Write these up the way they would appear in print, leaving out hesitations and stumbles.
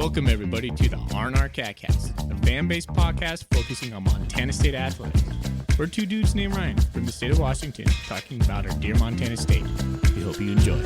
Welcome, everybody, to the NDSU, a fan-based podcast focusing on Montana State athletics. We're two dudes named Ryan from the state of Washington talking about our dear Montana State. We hope you enjoy.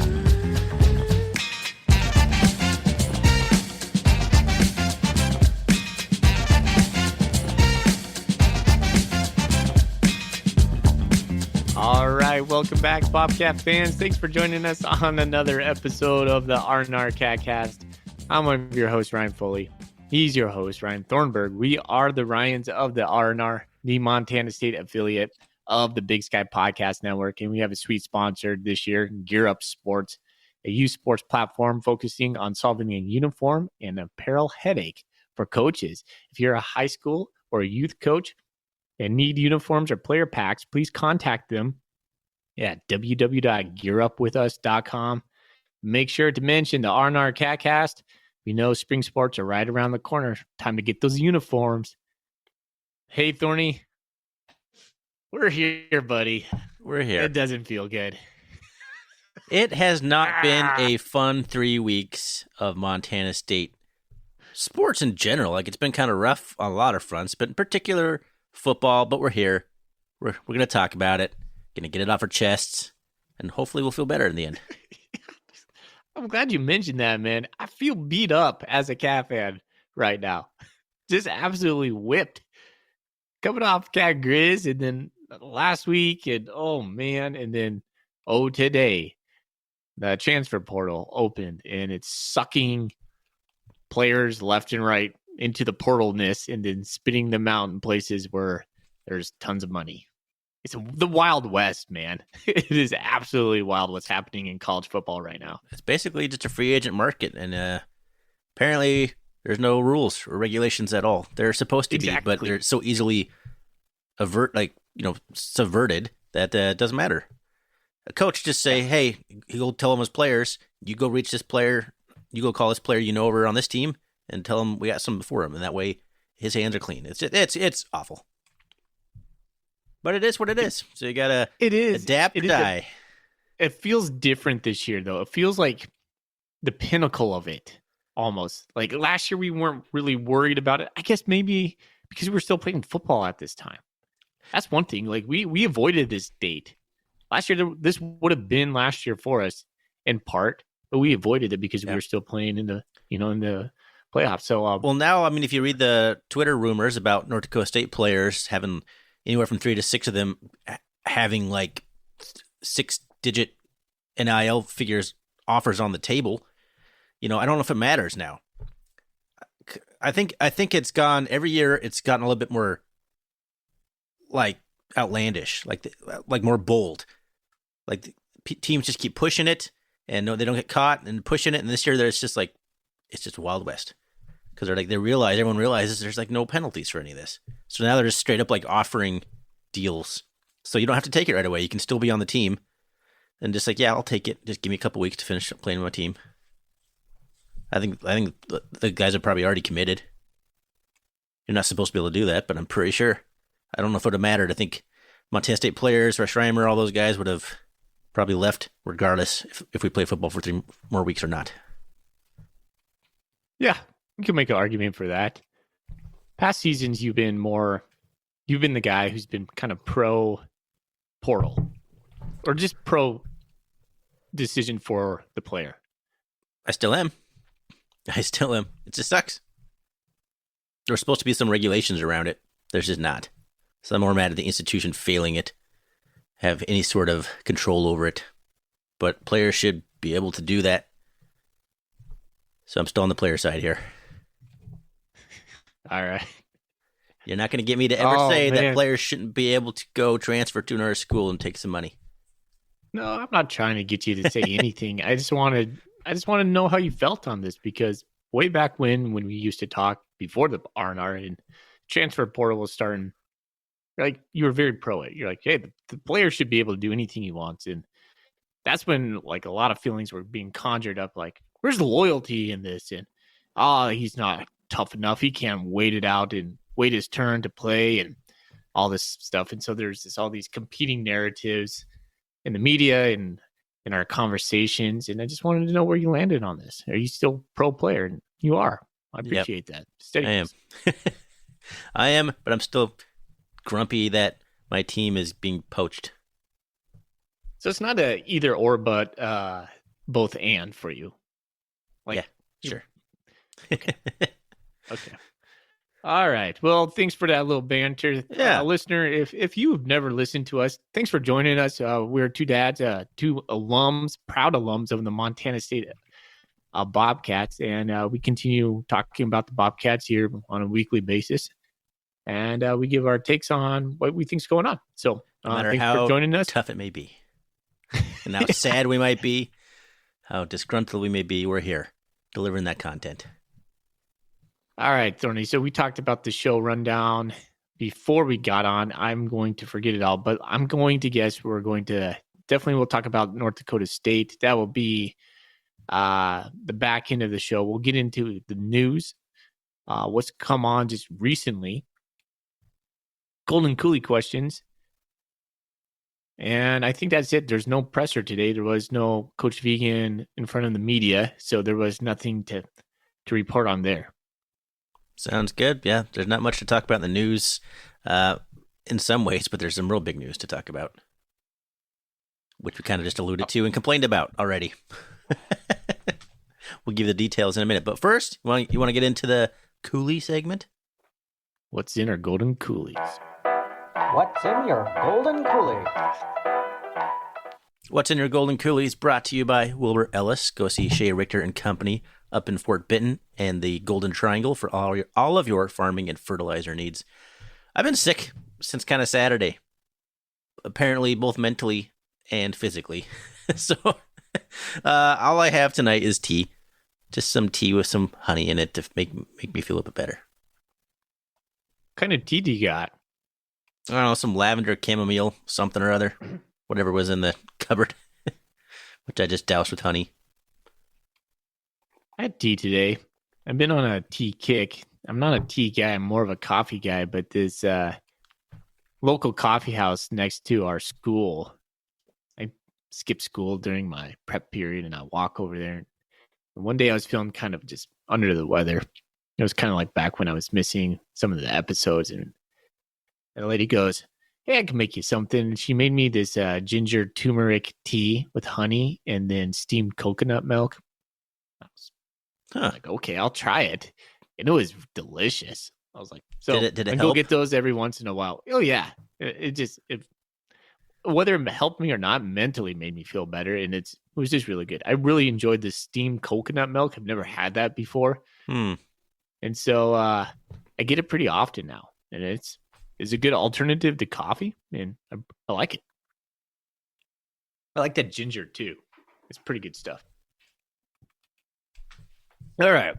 All right, welcome back, Bobcat fans. Thanks for joining us on another episode of the NDSU. I'm one of your hosts, Ryan Foley. He's your host, Ryan Thornburg. We are the Ryans of the RNR, the Montana State affiliate of the Big Sky Podcast Network, and we have a sweet sponsor this year, Gear Up Sports, a youth sports platform focusing on solving a uniform and apparel headache for coaches. If you're a high school or a youth coach and need uniforms or player packs, please contact them at www.gearupwithus.com. Make sure to mention the RNR Catcast. We know spring sports are right around the corner. Time to get those uniforms. Hey, Thorny. We're here, buddy. We're here. It doesn't feel good. It has not been a fun 3 weeks of Montana State sports in general. Like, it's been kind of rough on a lot of fronts, but in particular football. But we're here. We're going to talk about it. Going to get it off our chests, and hopefully we'll feel better in the end. I'm glad you mentioned that, man. I feel beat up as a Cat fan right now. Just absolutely whipped. Coming off Cat Grizz, and then last week, and oh, man, and then, today, the transfer portal opened, and it's sucking players left and right into the portalness and then spitting them out in places where there's tons of money. It's the Wild West, man. It is absolutely wild what's happening in college football right now. It's basically just a free agent market, and apparently there's no rules or regulations at all. They're supposed to be, but they're so easily subverted that it doesn't matter. A coach just say, hey, he'll tell him his players, you go reach this player, you go call this player over on this team, and tell him we got something for him, and that way his hands are clean. It's awful. But it is what it is. So you gotta adapt or die. It feels different this year, though. It feels like the pinnacle of it, almost. Like last year, we weren't really worried about it. I guess maybe because we were still playing football at this time. That's one thing. Like we avoided this date. Last year, this would have been last year for us in part, but we avoided it because we were still playing in the playoffs. So well, now, I mean, if you read the Twitter rumors about North Dakota State players having anywhere from 3 to 6 of them having like 6-digit NIL figures offers on the table, I don't know if it matters now. I think it's gone every year. It's gotten a little bit more like outlandish, like more bold. Like teams just keep pushing it, and no, they don't get caught and pushing it. And this year, it's just Wild West. Because everyone realizes there's like no penalties for any of this. So now they're just straight up like offering deals. So you don't have to take it right away. You can still be on the team and just like, yeah, I'll take it. Just give me a couple weeks to finish playing with my team. I think the guys are probably already committed. You're not supposed to be able to do that, but I'm pretty sure. I don't know if it would have mattered. I think Montana State players, Rush Reimer, all those guys would have probably left regardless if we play football for 3 more weeks or not. Yeah. You can make an argument for that. Past seasons, you've been the guy who's been kind of pro portal or just pro decision for the player. I still am. It just sucks. There's supposed to be some regulations around it. There's just not. So I'm more mad at the institution failing it, have any sort of control over it. But players should be able to do that. So I'm still on the player side here. All right. You're not going to get me to ever say that players shouldn't be able to go transfer to another school and take some money. No, I'm not trying to get you to say anything. I just want to know how you felt on this, because way back when we used to talk before the R&R and transfer portal was starting, like you were very pro it. You're like, hey, the player should be able to do anything he wants, and that's when like a lot of feelings were being conjured up. Like, where's the loyalty in this? And he's not tough enough. He can't wait it out and wait his turn to play and all this stuff. And so there's all these competing narratives in the media and in our conversations. And I just wanted to know where you landed on this. Are you still pro player? And you are. I Yep, appreciate that. I am. Steadiness. I am, but I'm still grumpy that my team is being poached. So it's not a either or, but both and for you. Yeah, Like, sure. okay. Okay. All right. Well, thanks for that little banter, Yeah. listener. If you've never listened to us, thanks for joining us. We're two dads, two alums, proud alums of the Montana State Bobcats, and we continue talking about the Bobcats here on a weekly basis, and we give our takes on what we think's going on. So, No matter thanks for how joining us. tough it may be, and how sad we might be, how disgruntled we may be, we're here delivering that content. All right, Thorny. So we talked about the show rundown before we got on. I'm going to forget it all, but I'm going to guess we'll talk about North Dakota State. That will be the back end of the show. We'll get into the news, what's come on just recently, Golden Coolie questions, and I think that's it. There's no presser today. There was no Coach Vegan in front of the media, so there was nothing to report on there. Sounds good. Yeah, there's not much to talk about in the news in some ways, but there's some real big news to talk about, which we kind of just alluded to and complained about already. We'll give you the details in a minute. But first, you want to get into the Coolie segment? What's in our Golden Coolies? What's in your Golden Coolie? What's in your Golden Coolies brought to you by Wilbur Ellis. Go see Shea Richter and Company up in Fort Benton and the Golden Triangle for all of your farming and fertilizer needs. I've been sick since kind of Saturday, apparently both mentally and physically. So all I have tonight is tea, just some tea with some honey in it to make me feel a bit better. What kind of tea do you got? I don't know, some lavender chamomile, something or other, whatever was in the cupboard, which I just doused with honey. I had tea today. I've been on a tea kick. I'm not a tea guy. I'm more of a coffee guy. But this local coffee house next to our school, I skip school during my prep period, and I walk over there. And one day I was feeling kind of just under the weather. It was kind of like back when I was missing some of the episodes. And the lady goes, "Hey, I can make you something." And she made me this ginger turmeric tea with honey and then steamed coconut milk. I was like, okay, I'll try it. And it was delicious. I was like, so did it I help? go get those every once in a while. Oh yeah. Whether it helped me or not, mentally made me feel better. And it was just really good. I really enjoyed the steamed coconut milk. I've never had that before. And so I get it pretty often now. And it's a good alternative to coffee. And I like it. I like that ginger too. It's pretty good stuff. All right.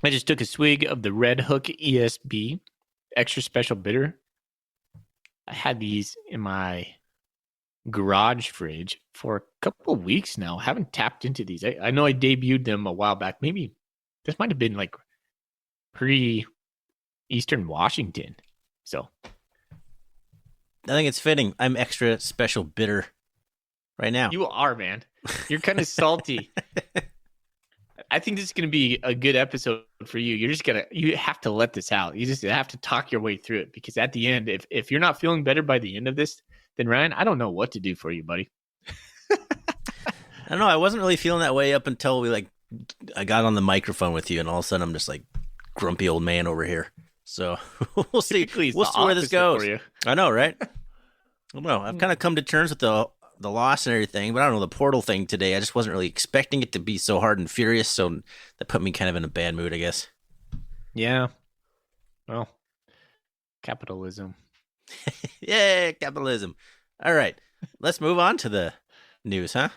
I just took a swig of the Red Hook ESB extra special bitter. I had these in my garage fridge for a couple of weeks now. I haven't tapped into these. I know I debuted them a while back. Maybe this might have been like pre-Eastern Washington. So I think it's fitting. I'm extra special bitter right now. you are, man. You're kind of salty. I think this is going to be a good episode for you. You have to let this out. You just have to talk your way through it, because at the end, if you're not feeling better by the end of this, then Ryan, I don't know what to do for you, buddy. I don't know. I wasn't really feeling that way up until I got on the microphone with you, and all of a sudden I'm just like grumpy old man over here. So we'll see. We'll see where this goes. I know, right? I don't know. I've kind of come to terms with the loss and everything, but I don't know, the portal thing today, I just wasn't really expecting it to be so hard and furious, so that put me kind of in a bad mood, I guess. Yeah. Well, capitalism. Yay, capitalism. All right, let's move on to the news, huh?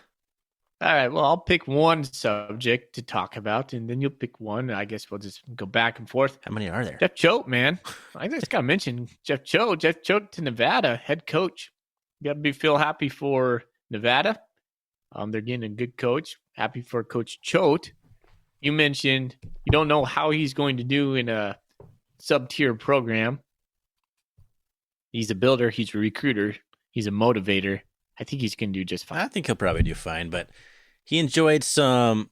All right, well, I'll pick one subject to talk about, and then you'll pick one. I guess we'll just go back and forth. How many are there? Jeff Choate, man. I just got to mention Jeff Choate. Jeff Choate to Nevada, head coach. You got to feel happy for Nevada. They're getting a good coach. Happy for Coach Choate. You mentioned you don't know how he's going to do in a sub-tier program. He's a builder. He's a recruiter. He's a motivator. I think he's going to do just fine. I think he'll probably do fine, but he enjoyed some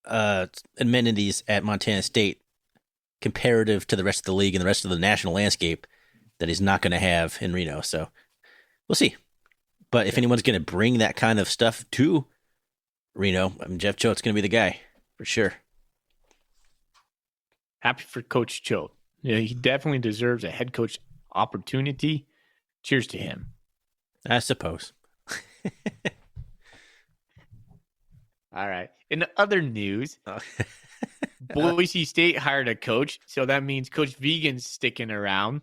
amenities at Montana State comparative to the rest of the league and the rest of the national landscape that he's not going to have in Reno. So we'll see. But if anyone's going to bring that kind of stuff to Reno, I mean, Jeff Choate's going to be the guy for sure. Happy for Coach Choate. Yeah, he definitely deserves a head coach opportunity. Cheers to him. I suppose. All right. In other news, Boise State hired a coach, so that means Coach Vegan's sticking around.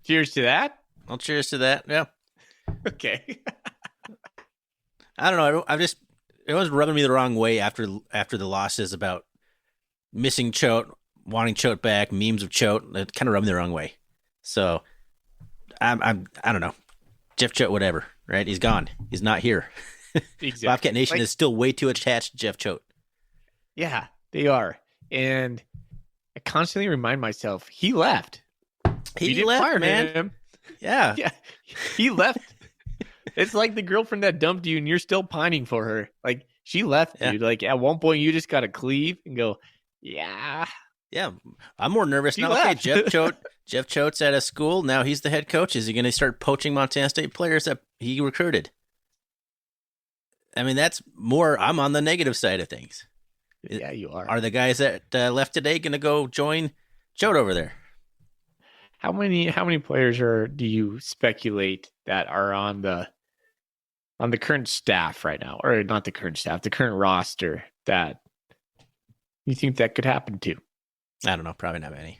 Cheers to that. Well, cheers to that. Yeah. Okay. I don't know. It was rubbing me the wrong way after the losses about missing Choate, wanting Choate back, memes of Choate. It kind of rubbed me the wrong way. So I don't know. Jeff Choate, whatever. Right? He's gone. He's not here. Exactly. Bobcat Nation is still way too attached to Jeff Choate. Yeah, they are. And I constantly remind myself, he left. He left, man. Him. Yeah. Yeah. He left. It's like the girlfriend that dumped you and you're still pining for her. Like, she left, dude. Like, at one point, you just got to cleave and go, yeah. Yeah. I'm more nervous now. Okay, Jeff Choate's at a school. Now he's the head coach. Is he going to start poaching Montana State players that he recruited? I mean, that's more, I'm on the negative side of things. Yeah, you are. Are the guys that left today going to go join Choate over there? How many players do you speculate that are on the current staff right now, or not the current staff, the current roster that you think that could happen to? I don't know, probably not many.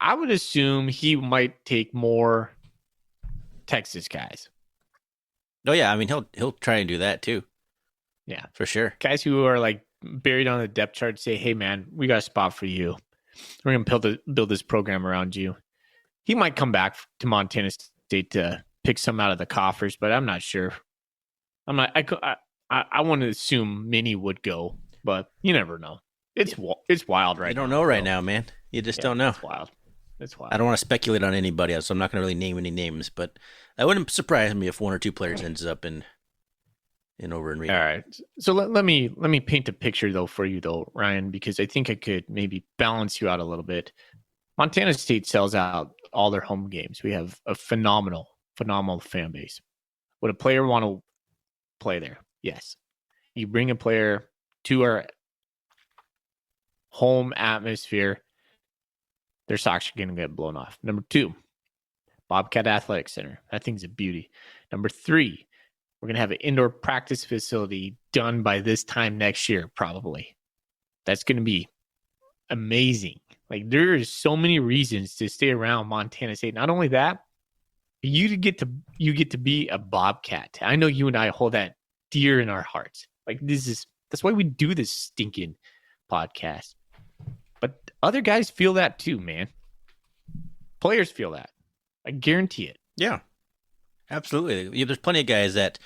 I would assume he might take more Texas guys. Oh yeah, I mean he'll try and do that too. Yeah, for sure. Guys who are like buried on the depth chart say, "Hey man, we got a spot for you. We're gonna build this program around you." He might come back to Montana State to pick some out of the coffers, but I'm not sure. I'm not. I want to assume Minnie would go, but you never know. It's wild right now. You don't know right now, man. You just don't know. It's wild. It's wild. I don't want to speculate on anybody else, so I'm not going to really name any names, but that wouldn't surprise me if one or two players ends up in over in Reno. All right. So let me paint a picture though for you though, Ryan, because I think I could maybe balance you out a little bit. Montana State sells out all their home games. We have a phenomenal fan base. Would a player want to play there? Yes. You bring a player to our home atmosphere, their socks are going to get blown off. Number 2, Bobcat Athletic Center. That thing's a beauty. Number 3, we're going to have an indoor practice facility done by this time next year, probably. That's going to be amazing. Like, there is so many reasons to stay around Montana State. Not only that, you get to be a Bobcat. I know you and I hold that dear in our hearts. Like, that's why we do this stinking podcast. But other guys feel that too, man. Players feel that. I guarantee it. Yeah, absolutely. There's plenty of guys that,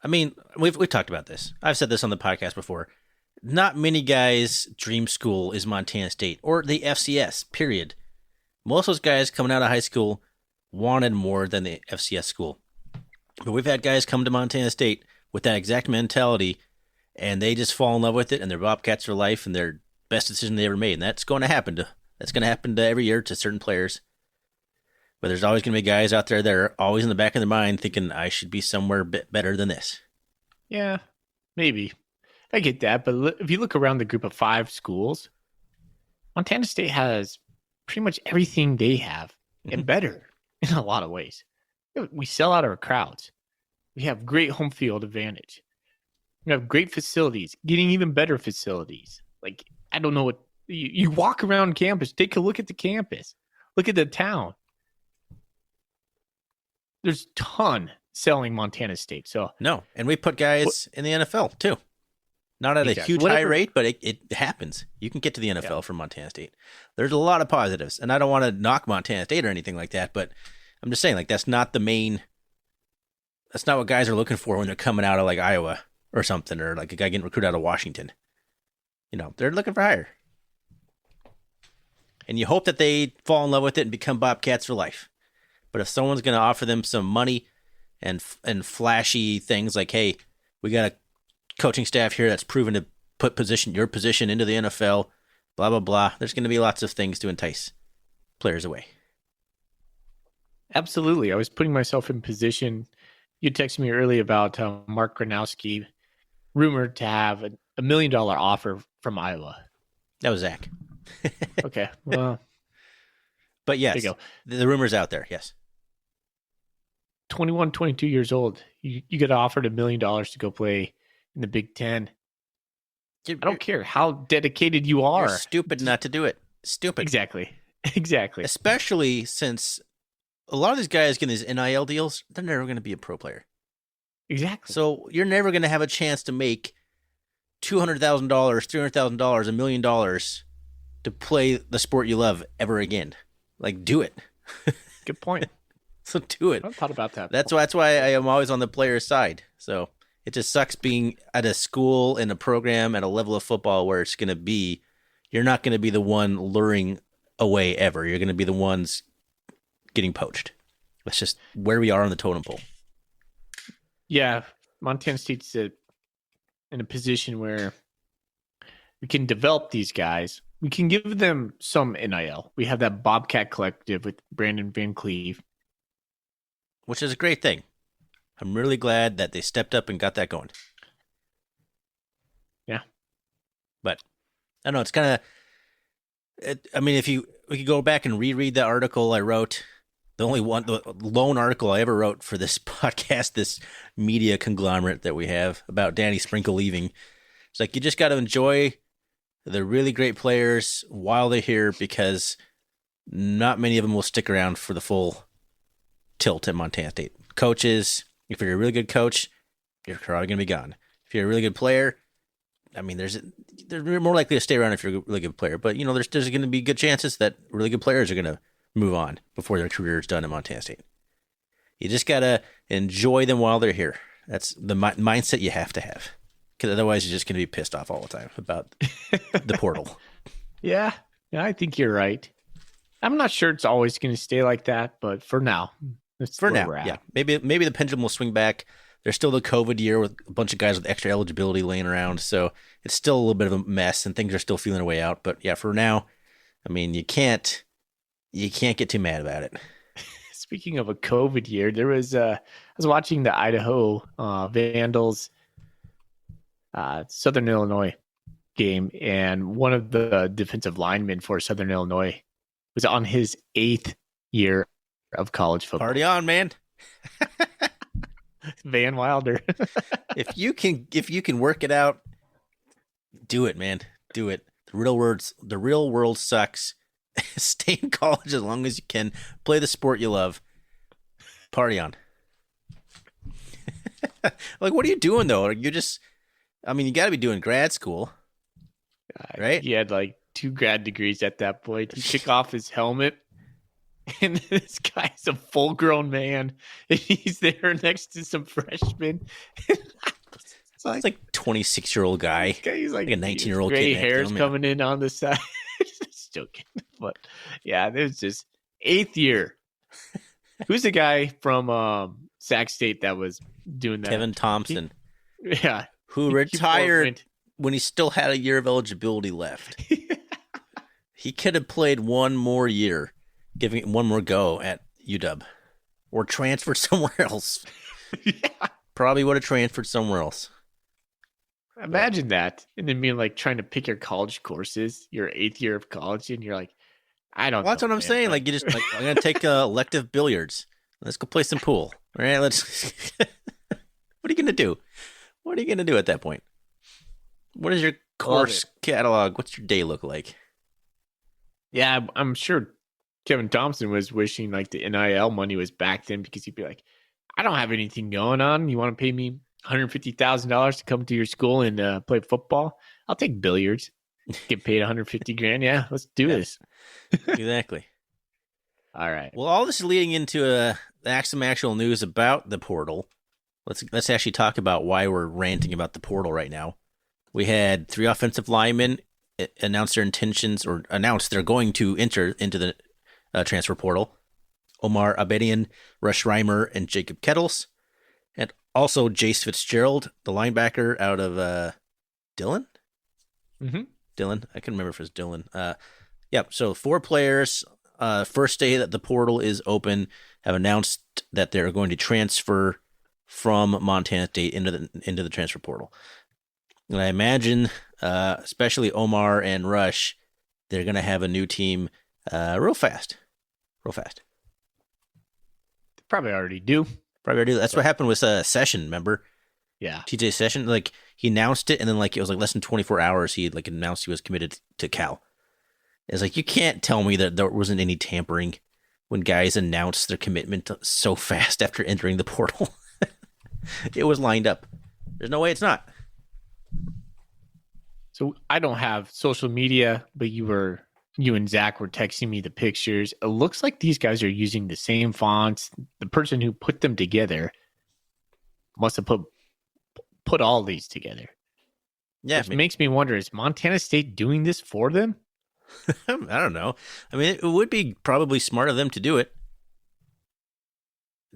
I mean, we've talked about this. I've said this on the podcast before. Not many guys' dream school is Montana State or the FCS, period. Most of those guys coming out of high school wanted more than the FCS school. But we've had guys come to Montana State with that exact mentality, and they just fall in love with it, and they're Bobcats for life, and their best decision they ever made. And that's going to happen to every year to certain players. But there's always going to be guys out there that are always in the back of their mind thinking, I should be somewhere a bit better than this. Yeah, maybe. I get that. But if you look around the group of 5 schools, Montana State has pretty much everything they have and better in a lot of ways. We sell out our crowds. We have great home field advantage. We have great facilities, getting even better facilities. Like, I don't know what you walk around campus, take a look at the campus, look at the town. There's a ton selling Montana State. So no, and we put guys in the NFL too. Not at a huge high rate, but it happens. You can get to the NFL from Montana State. There's a lot of positives, and I don't want to knock Montana State or anything like that, but I'm just saying, like, that's not what guys are looking for when they're coming out of like Iowa or something, or like a guy getting recruited out of Washington. You know, they're looking for higher. And you hope that they fall in love with it and become Bobcats for life. But if someone's going to offer them some money and flashy things like, hey, we got a coaching staff here that's proven to put your position into the NFL, blah, blah, blah. There's going to be lots of things to entice players away. Absolutely. I was putting myself in position. You texted me early about Mark Gronowski, rumored to have a $1 million offer from Iowa. That was Zach. Okay. Well, but yes, there you go. The rumor's out there. Yes. 21, 22 years old. You get offered $1 million to go play in the Big Ten. I don't care how dedicated you are. You're stupid not to do it. Stupid. Exactly. Especially since a lot of these guys getting these NIL deals, they're never going to be a pro player. Exactly. So you're never going to have a chance to make $200,000, $300,000, $1 million to play the sport you love ever again. Like, do it. Good point. So do it. I thought about that. That's why I am always on the player's side. So it just sucks being at a school and a program at a level of football where it's going to be, you're not going to be the one luring away ever. You're going to be the ones getting poached. That's just where we are on the totem pole. Yeah, Montana State's in a position where we can develop these guys. We can give them some NIL. We have that Bobcat collective with Brandon Van Cleve, which is a great thing. I'm really glad that they stepped up and got that going. Yeah. But I don't know, it's kind of, I mean, we could go back and reread the article I wrote, the lone article I ever wrote for this podcast, this media conglomerate that we have about Danny Sprinkle leaving. It's like, you just got to enjoy the really great players while they're here, because not many of them will stick around for the full tilt at Montana State. Coaches, if you're a really good coach, you're probably going to be gone. If you're a really good player, I mean, they're more likely to stay around if you're a really good player. But, there's going to be good chances that really good players are going to move on before their career is done at Montana State. You just got to enjoy them while they're here. That's the mindset you have to have. Because otherwise, you're just going to be pissed off all the time about the portal. Yeah, I think you're right. I'm not sure it's always going to stay like that, but for now, that's where we're at. Yeah. Maybe the pendulum will swing back. There's still the COVID year with a bunch of guys with extra eligibility laying around, so it's still a little bit of a mess, and things are still feeling their way out. But yeah, for now, I mean, you can't get too mad about it. Speaking of a COVID year, there was I was watching the Idaho Vandals Southern Illinois game, and one of the defensive linemen for Southern Illinois was on his 8th year of college football. Party on, man. Van Wilder. If you can work it out, do it, man. Do it. The real world sucks. Stay in college as long as you can. Play the sport you love. Party on. Like, what are you doing though? You got to be doing grad school, right? He had like 2 grad degrees at that point. He took off his helmet, and this guy's a full-grown man, and he's there next to some freshmen. It's like 26-year-old guy. He's like a 19-year-old gray kid. Hairs coming in on the side. Just joking, but yeah, it was just 8th year. Who's the guy from Sac State that was doing that? Kevin Thompson. Yeah. Who retired when he still had a year of eligibility left. He could have played one more year, giving it one more go at UW, or transferred somewhere else. Yeah. Probably would have transferred somewhere else. Imagine that. And then being like trying to pick your college courses, your 8th year of college, and you're like, I don't know. That's what I'm saying. Like, you just like, I'm going to take elective billiards. Let's go play some pool. All right, let's. What are you going to do? What are you going to do at that point? What is your course catalog? What's your day look like? Yeah, I'm sure Kevin Thompson was wishing like the NIL money was back then, because he'd be like, I don't have anything going on. You want to pay me $150,000 to come to your school and play football? I'll take billiards. Get paid $150,000. Yeah, let's do this. Exactly. All right. Well, all this is leading into some actual news about the portal. Let's actually talk about why we're ranting about the portal right now. We had 3 offensive linemen announce their intentions, or announce they're going to enter into the transfer portal. Omar Abedian, Rush Reimer, and Jacob Kettles. And also Jace Fitzgerald, the linebacker out of Dillon. Mm-hmm. Dillon. I couldn't remember if it was Dillon. Yep. So 4 players. First day that the portal is open, have announced that they're going to transfer from Montana State into the transfer portal. And I imagine, especially Omar and Rush, they're going to have a new team real fast. Real fast. They probably already do. Probably already. That's what happened with Session, remember? Yeah. TJ Session, like he announced it, and then like it was like less than 24 hours he like announced he was committed to Cal. It's like, you can't tell me that there wasn't any tampering when guys announced their commitment so fast after entering the portal. It was lined up. There's no way it's not. So I don't have social media, but you and Zach were texting me the pictures. It looks like these guys are using the same fonts. The person who put them together must have put all these together. Yeah. Which makes me wonder, is Montana State doing this for them? I don't know. I mean, it would be probably smart of them to do it,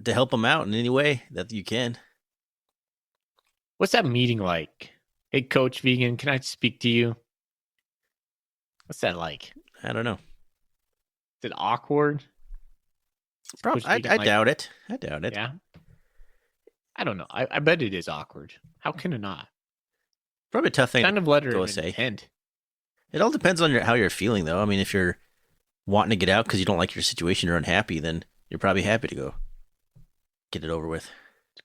to help them out in any way that you can. What's that meeting like? Hey, Coach Vegan, can I speak to you? What's that like? I don't know. Is it awkward? Probably. I doubt it. I doubt it. Yeah. I don't know. I bet it is awkward. How can it not? Probably a tough thing Kind of letter to of say. intent. It all depends on how you're feeling, though. I mean, if you're wanting to get out because you don't like your situation or unhappy, then you're probably happy to go get it over with.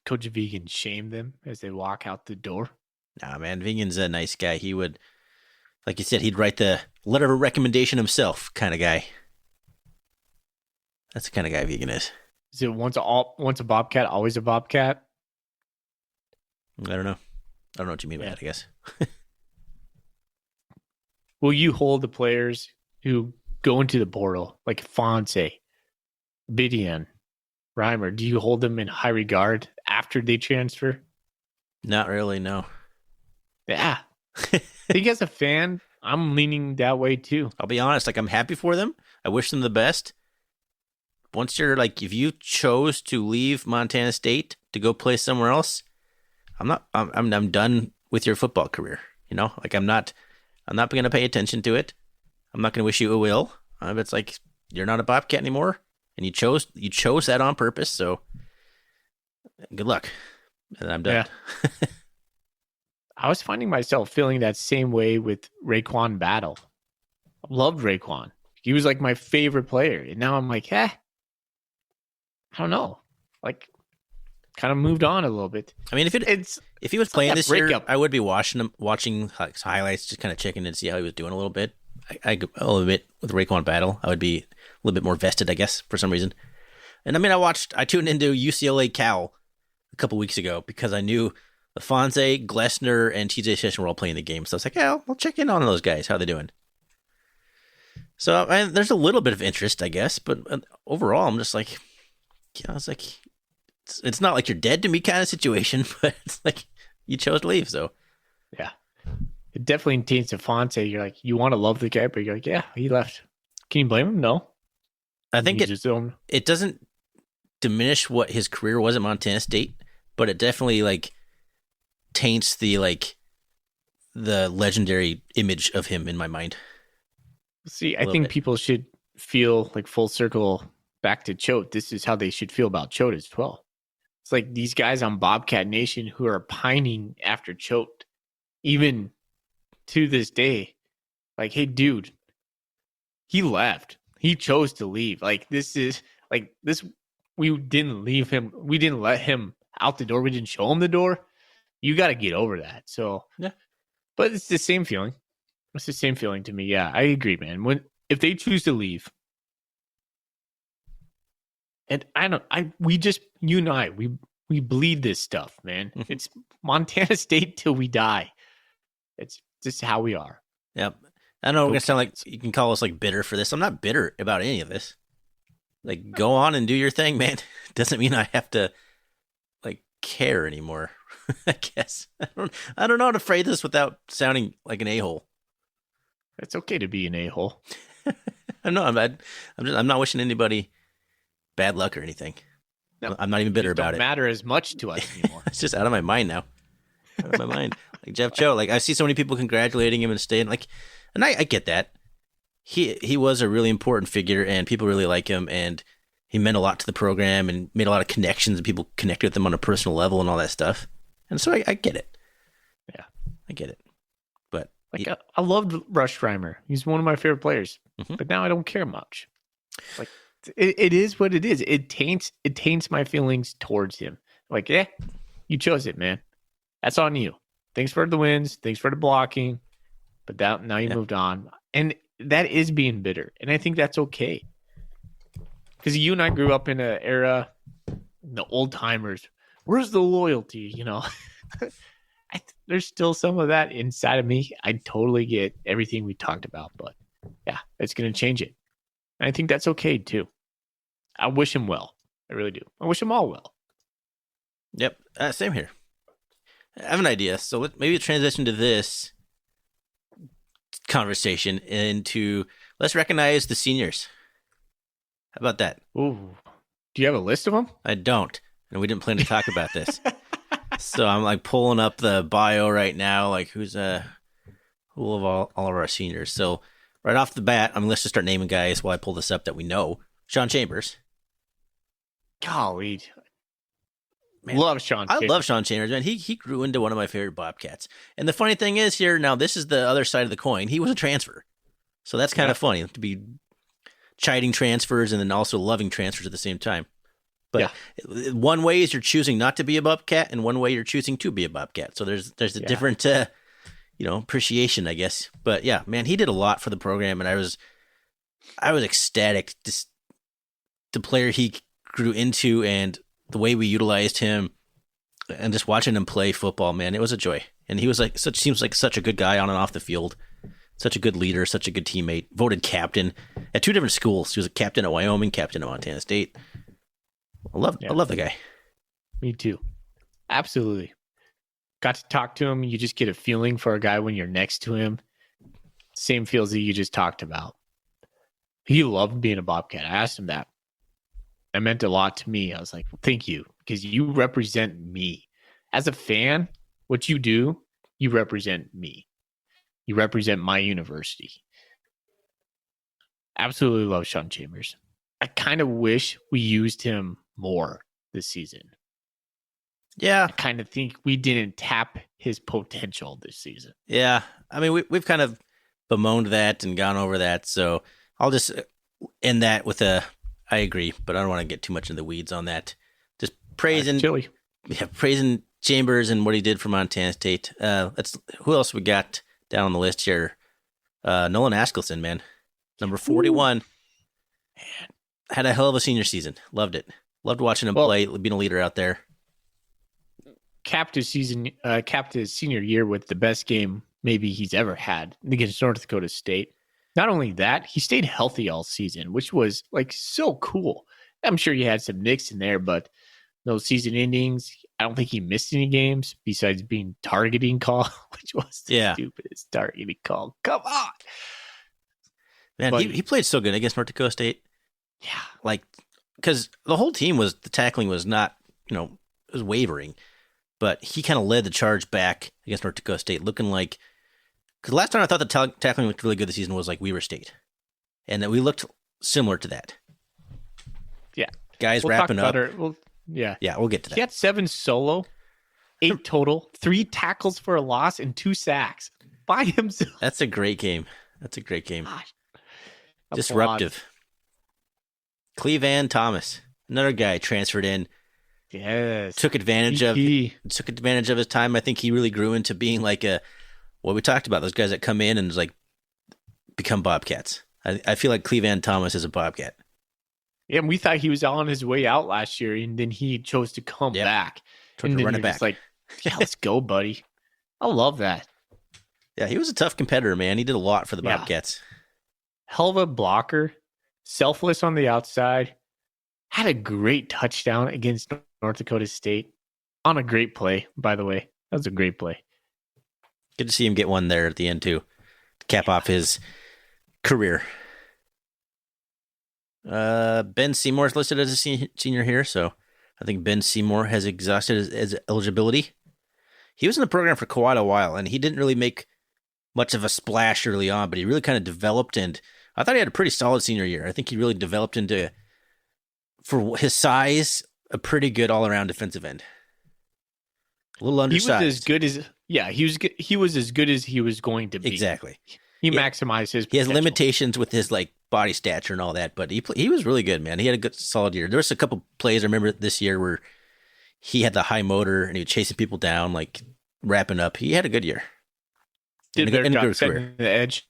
Coach Vegan shame them as they walk out the door. Nah, man, Vegan's a nice guy. He would, like you said, he'd write the letter of recommendation himself, kind of guy. That's the kind of guy Vegan is. Is it once a Bobcat, always a Bobcat? I don't know. I don't know what you mean by that, I guess. Will you hold the players who go into the portal, like Fonse, Bidian, Reimer? Do you hold them in high regard after they transfer? Not really, no. Yeah. I think as a fan, I'm leaning that way too. I'll be honest, like I'm happy for them. I wish them the best. Once you're like, if you chose to leave Montana State to go play somewhere else, I'm done with your football career. You know, like I'm not going to pay attention to it. I'm not going to wish you ill will. It's like, you're not a Bobcat anymore, and you chose that on purpose. So good luck. And I'm done. Yeah. I was finding myself feeling that same way with Raekwon Battle. I loved Raekwon. He was like my favorite player. And now I'm like, I don't know. Like, kind of moved on a little bit. I mean, if he was playing this year, I would be watching highlights, just kind of checking in to see how he was doing a little bit. I'll admit, with Raekwon Battle, I would be a little bit more vested, I guess, for some reason. And I mean, I tuned into UCLA Cal a couple weeks ago because I knew Fonse, Glessner, and TJ Session were all playing the game. So I was like, yeah, I'll check in on those guys. How they doing? So there's a little bit of interest, I guess, but overall, I'm just like, it's like, it's not like you're dead to me kind of situation, but it's like you chose to leave. So yeah, it definitely taints to Fonse. You're like, you want to love the guy, but you're like, yeah, he left. Can you blame him? No. I think it doesn't diminish what his career was at Montana State, but it definitely like taints the legendary image of him in my mind. See, I think people should feel like full circle back to Choate. This is how they should feel about Choate as well. It's like these guys on Bobcat Nation who are pining after Choate, even to this day. Like, hey, dude, he left. He chose to leave. Like, this is like this. We didn't leave him. We didn't let him out the door. We didn't show him the door. You got to get over that. So, yeah. But it's the same feeling. It's the same feeling to me. Yeah, I agree, man. If they choose to leave, and you and I, we bleed this stuff, man. It's Montana State till we die. It's just how we are. Yep. I know we're gonna sound like you can call us like bitter for this. I'm not bitter about any of this. Like, go on and do your thing, man. Doesn't mean I have to like care anymore. I guess I don't know how to phrase this without sounding like an a-hole. It's okay to be an a-hole. I'm not wishing anybody bad luck or anything. No, I'm not even bitter these about don't it. matter as much to us anymore. It's just out of my mind now. Out of my mind. Like Jeff Cho, like I see so many people congratulating him and staying like, and I get that. He was a really important figure and people really like him and he meant a lot to the program and made a lot of connections and people connected with him on a personal level and all that stuff. And so I get it. Yeah. I get it. But Like I loved Rush Reimer. He's one of my favorite players. Mhm. But now I don't care much. Like it is what it is. It taints my feelings towards him. Like, yeah, you chose it, man. That's on you. Thanks for the wins. Thanks for the blocking. But now you moved on. And that is being bitter. And I think that's okay. Because you and I grew up in an era, the old timers. Where's the loyalty? You know, there's still some of that inside of me. I totally get everything we talked about, but yeah, it's going to change it. And I think that's okay too. I wish him well. I really do. I wish him all well. Yep, same here. I have an idea. So maybe transition to this conversation into let's recognize the seniors. How about that? Ooh, do you have a list of them? I don't, and we didn't plan to talk about this. So I'm like pulling up the bio right now, like who of all of our seniors. So right off the bat, let's just start naming guys while I pull this up that we know. Sean Chambers. Golly. Man, love Sean Chambers. I love Sean Chambers, man. He grew into one of my favorite Bobcats. And the funny thing is here, now this is the other side of the coin. He was a transfer. So that's kind of funny to be chiding transfers and then also loving transfers at the same time. But one way is you're choosing not to be a Bobcat, and one way you're choosing to be a Bobcat. So there's a different appreciation, I guess. But yeah, man, he did a lot for the program, and I was ecstatic. Just the player he grew into, and the way we utilized him, and just watching him play football, man, it was a joy. And he was seems like such a good guy on and off the field. Such a good leader, such a good teammate. Voted captain at 2 different schools. He was a captain at Wyoming, captain at Montana State. I love the guy. Me too. Absolutely. Got to talk to him. You just get a feeling for a guy when you're next to him. Same feels that you just talked about. He loved being a Bobcat. I asked him that. That meant a lot to me. I was like, well, thank you, because you represent me. As a fan, what you do, you represent me. You represent my university. Absolutely love Sean Chambers. I kind of wish we used him more this season. Yeah. I kind of think we didn't tap his potential this season. Yeah. I mean, we've kind of bemoaned that and gone over that. So I'll just end that with I agree, but I don't want to get too much in the weeds on that. Just praising Chambers and what he did for Montana State. Who else we got down on the list here? Nolan Askelson, man. Number 41. Man. Had a hell of a senior season. Loved it. Loved watching him play, being a leader out there. Capped his senior year with the best game maybe he's ever had against North Dakota State. Not only that, he stayed healthy all season, which was like so cool. I'm sure he had some nicks in there, but those season endings, I don't think he missed any games besides being targeting call, which was the stupidest targeting call. Come on. Man, he played so good against North Dakota State. Yeah. Like, because the whole team the tackling was not, it was wavering, but he kind of led the charge back against North Dakota State, looking like, because last time I thought the tackling looked really good this season was like Weber State, and that we looked similar to that. Yeah. Guys wrapping up. Yeah, we'll get to that. He had 7 solo, 8 total, 3 tackles for a loss, and 2 sacks by himself. That's a great game. Gosh. Disruptive. Clevan Thomas, another guy transferred in. Yes. Took advantage of his time. I think he really grew into being like what we talked about, those guys that come in and like become Bobcats. I feel like Clevan Thomas is a Bobcat. Yeah, and we thought he was on his way out last year, and then he chose to come back. And then run it back. Like, yeah, let's go, buddy. I love that. Yeah, he was a tough competitor, man. He did a lot for the Bobcats. Hell of a blocker, selfless on the outside. Had a great touchdown against North Dakota State on a great play, by the way. That was a great play. Good to see him get one there at the end, too, to cap off his career. Ben Seymour's listed as a senior here, so I think Ben Seymour has exhausted his eligibility. He was in the program for quite a while, and he didn't really make much of a splash early on, but he really kind of developed, and I thought he had a pretty solid senior year. I think he really developed into, for his size, a pretty good all-around defensive end. A little undersized. He was as good as he was as good as he was going to be. Exactly. He maximized his potential. He has limitations with his like body stature and all that, but he was really good, man. He had a good solid year. There was a couple plays I remember this year where he had the high motor and he was chasing people down, like wrapping up. He had a good year. Did a job setting the edge.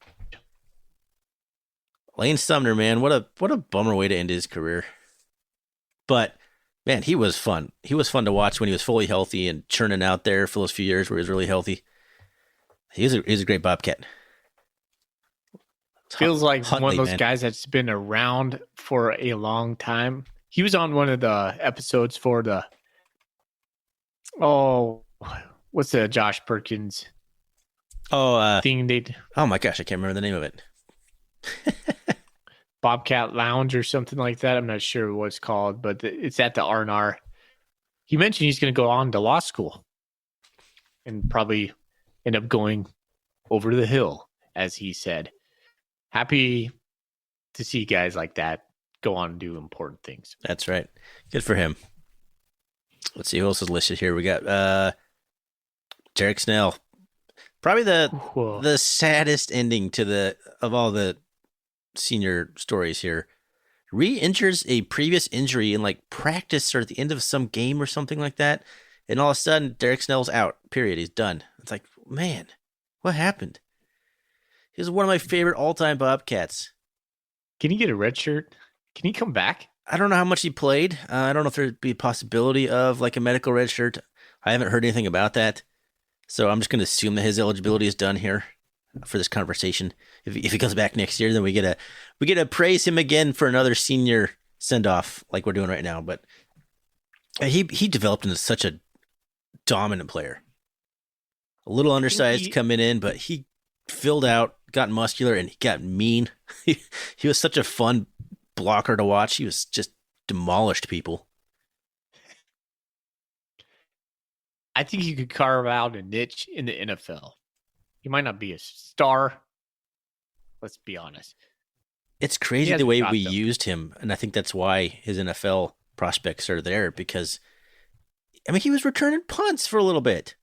Lane Sumner, man, what a bummer way to end his career. But man, he was fun. He was fun to watch when he was fully healthy and churning out there for those few years where he was really healthy. He was a great Bobcat. Feels like one of those guys that's been around for a long time. He was on one of the episodes for what's the Josh Perkins thing they... Oh my gosh, I can't remember the name of it. Bobcat Lounge or something like that. I'm not sure what it's called, but it's at the R&R. He mentioned he's going to go on to law school and probably end up going over the hill, as he said. Happy to see guys like that go on and do important things. That's right. Good for him. Let's see who else is listed here. We got Derek Snell. Probably the saddest ending of all the senior stories here. Re-injures a previous injury in like practice or at the end of some game or something like that. And all of a sudden, Derek Snell's out. Period. He's done. It's like, man, what happened? He was one of my favorite all-time Bobcats. Can he get a red shirt? Can he come back? I don't know how much he played. I don't know if there'd be a possibility of like a medical red shirt. I haven't heard anything about that. So I'm just going to assume that his eligibility is done here for this conversation. If he comes back next year, then we get to praise him again for another senior send-off like we're doing right now. But he developed into such a dominant player. A little undersized coming in, but he filled out, got muscular, and he got mean. He was such a fun blocker to watch. He was just demolished people. I think he could carve out a niche in the NFL. He might not be a star. Let's be honest. It's crazy the way we used him, and I think that's why his NFL prospects are there, because, I mean, he was returning punts for a little bit.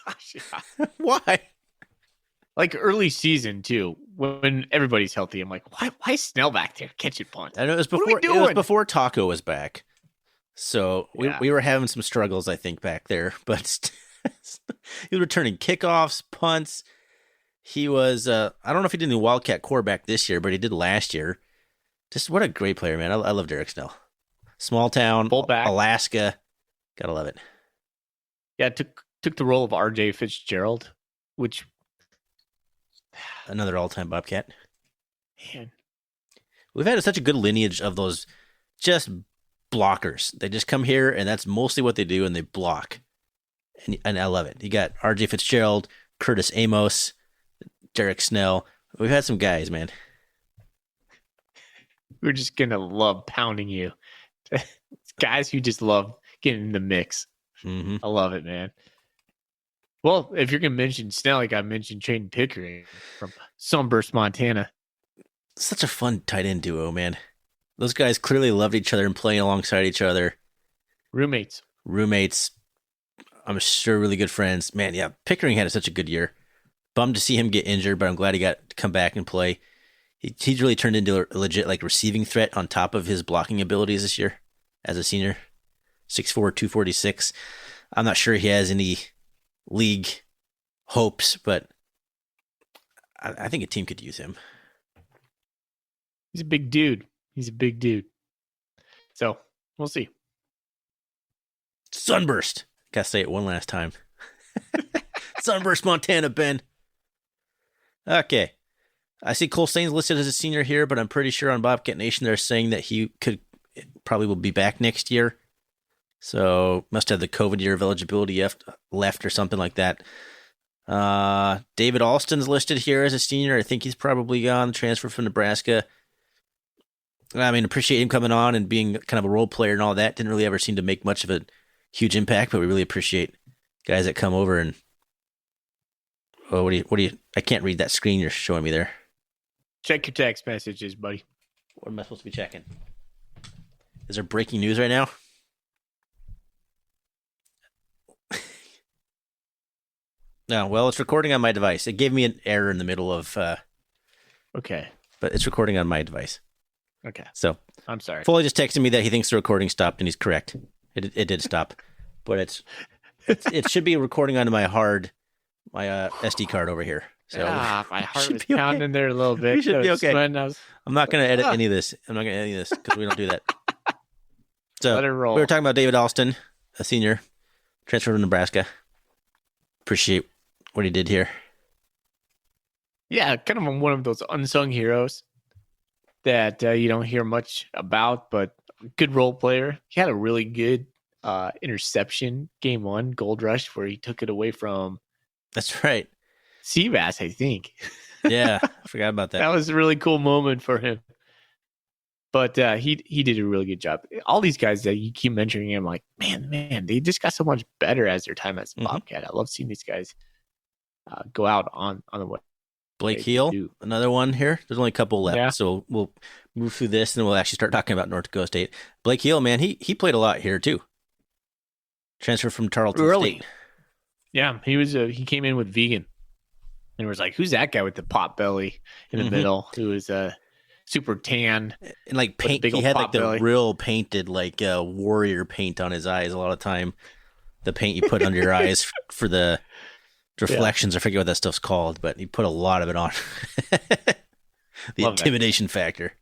Gosh, yeah. Why? Like early season too, when everybody's healthy. I'm like, why is Snell back there catching punts? I know it was before Taco was back, so we were having some struggles, I think, back there. But he was returning kickoffs, punts. He was I don't know if he did any Wildcat quarterback this year, but he did last year. Just what a great player, man! I love Derek Snell. Small town, fullback, Alaska, gotta love it. Yeah, took the role of R.J. Fitzgerald, which. Another all-time Bobcat. Man. We've had such a good lineage of those just blockers. They just come here, and that's mostly what they do, and they block. And I love it. You got R.J. Fitzgerald, Curtis Amos, Derek Snell. We've had some guys, man. We're just going to love pounding you. Guys who just love getting in the mix. Mm-hmm. I love it, man. Well, if you're going to mention Snell, you got to mention Traden Pickering from Sunburst, Montana. Such a fun tight end duo, man. Those guys clearly loved each other and playing alongside each other. Roommates. I'm sure really good friends. Man, yeah, Pickering had such a good year. Bummed to see him get injured, but I'm glad he got to come back and play. He's really turned into a legit like receiving threat on top of his blocking abilities this year as a senior. 6'4", 246. I'm not sure he has any league hopes, but I think a team could use him. He's a big dude. So we'll see. Sunburst. Gotta say it one last time. Sunburst, Montana, Ben. Okay. I see Cole Sain's listed as a senior here, but I'm pretty sure on Bobcat Nation they're saying that he probably will be back next year. So must have the COVID year of eligibility left or something like that. David Alston's listed here as a senior. I think he's probably gone, transfer from Nebraska. I mean, appreciate him coming on and being kind of a role player and all that. Didn't really ever seem to make much of a huge impact, but we really appreciate guys that come over and, oh, what do you, I can't read that screen you're showing me there. Check your text messages, buddy. What am I supposed to be checking? Is there breaking news right now? No, well, it's recording on my device. It gave me an error in the middle of, Okay. but it's recording on my device. Okay. So I'm sorry. Foley just texted me that he thinks the recording stopped, and he's correct. It did stop, but it should be recording onto my SD card over here. So my heart should was be okay. pounding there a little bit. We should be okay. When I was, I'm not going to edit any of this. I'm not going to edit any of this because we don't do that. So let it roll. We were talking about David Alston, a senior, transferred to Nebraska. Appreciate what he did here. Yeah, kind of one of those unsung heroes that you don't hear much about, but good role player. He had a really good interception game 1, Gold Rush, where he took it away from That's right. Seabass, I think. Yeah, I forgot about that. That was a really cool moment for him. But he did a really good job. All these guys that you keep mentioning, I'm like, man, they just got so much better as their time as Bobcat. I love seeing these guys go out on the way. Blake Heel, another one here. There's only a couple left, so we'll move through this and we'll actually start talking about North Dakota State. Blake Heel, man, he played a lot here too. Transferred from Tarleton State. Yeah, he came in with vegan, and was like, "Who's that guy with the pot belly in the middle? Who was super tan and like paint? He had like the real painted like warrior paint on his eyes. A lot of time, the paint you put under your eyes for the reflections. I forget what that stuff's called, but he put a lot of it on. The intimidation factor.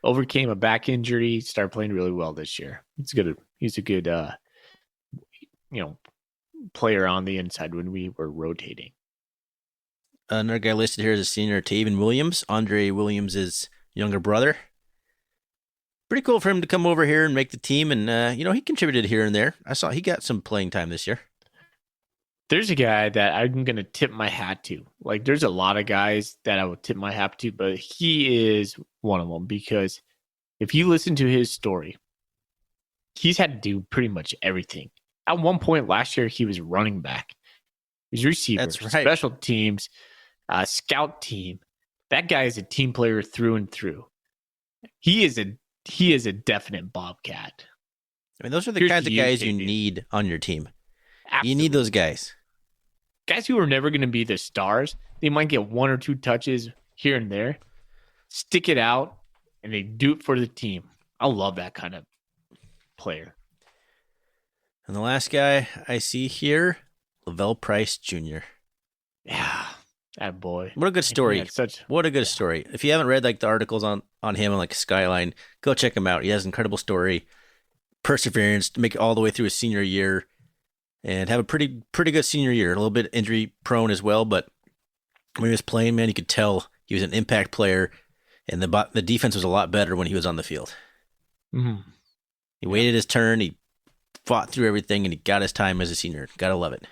Overcame a back injury. Started playing really well this year. He's a good player on the inside when we were rotating. Another guy listed here as a senior, Taven Williams, Andre Williams' younger brother. Pretty cool for him to come over here and make the team, and he contributed here and there. I saw he got some playing time this year. There's a guy that I'm going to tip my hat to. Like, there's a lot of guys that I would tip my hat to, but he is one of them, because if you listen to his story, he's had to do pretty much everything. At one point last year, he was running back. He's receiver, That's right. Special teams, scout team. That guy is a team player through and through. He is a definite Bobcat. I mean, those are the kinds of guys you need on your team. Absolutely. You need those guys. Guys who are never going to be the stars. They might get 1 or 2 touches here and there. Stick it out, and they do it for the team. I love that kind of player. And the last guy I see here, Lavelle Price Jr. Yeah, that boy. What a good story. What a good story. If you haven't read like the articles on him on like Skyline, go check him out. He has an incredible story. Perseverance to make it all the way through his senior year and have a pretty good senior year. A little bit injury prone as well, but when he was playing, man, you could tell he was an impact player, and the defense was a lot better when he was on the field. Mm-hmm. He waited his turn. He fought through everything, and he got his time as a senior. Gotta love it.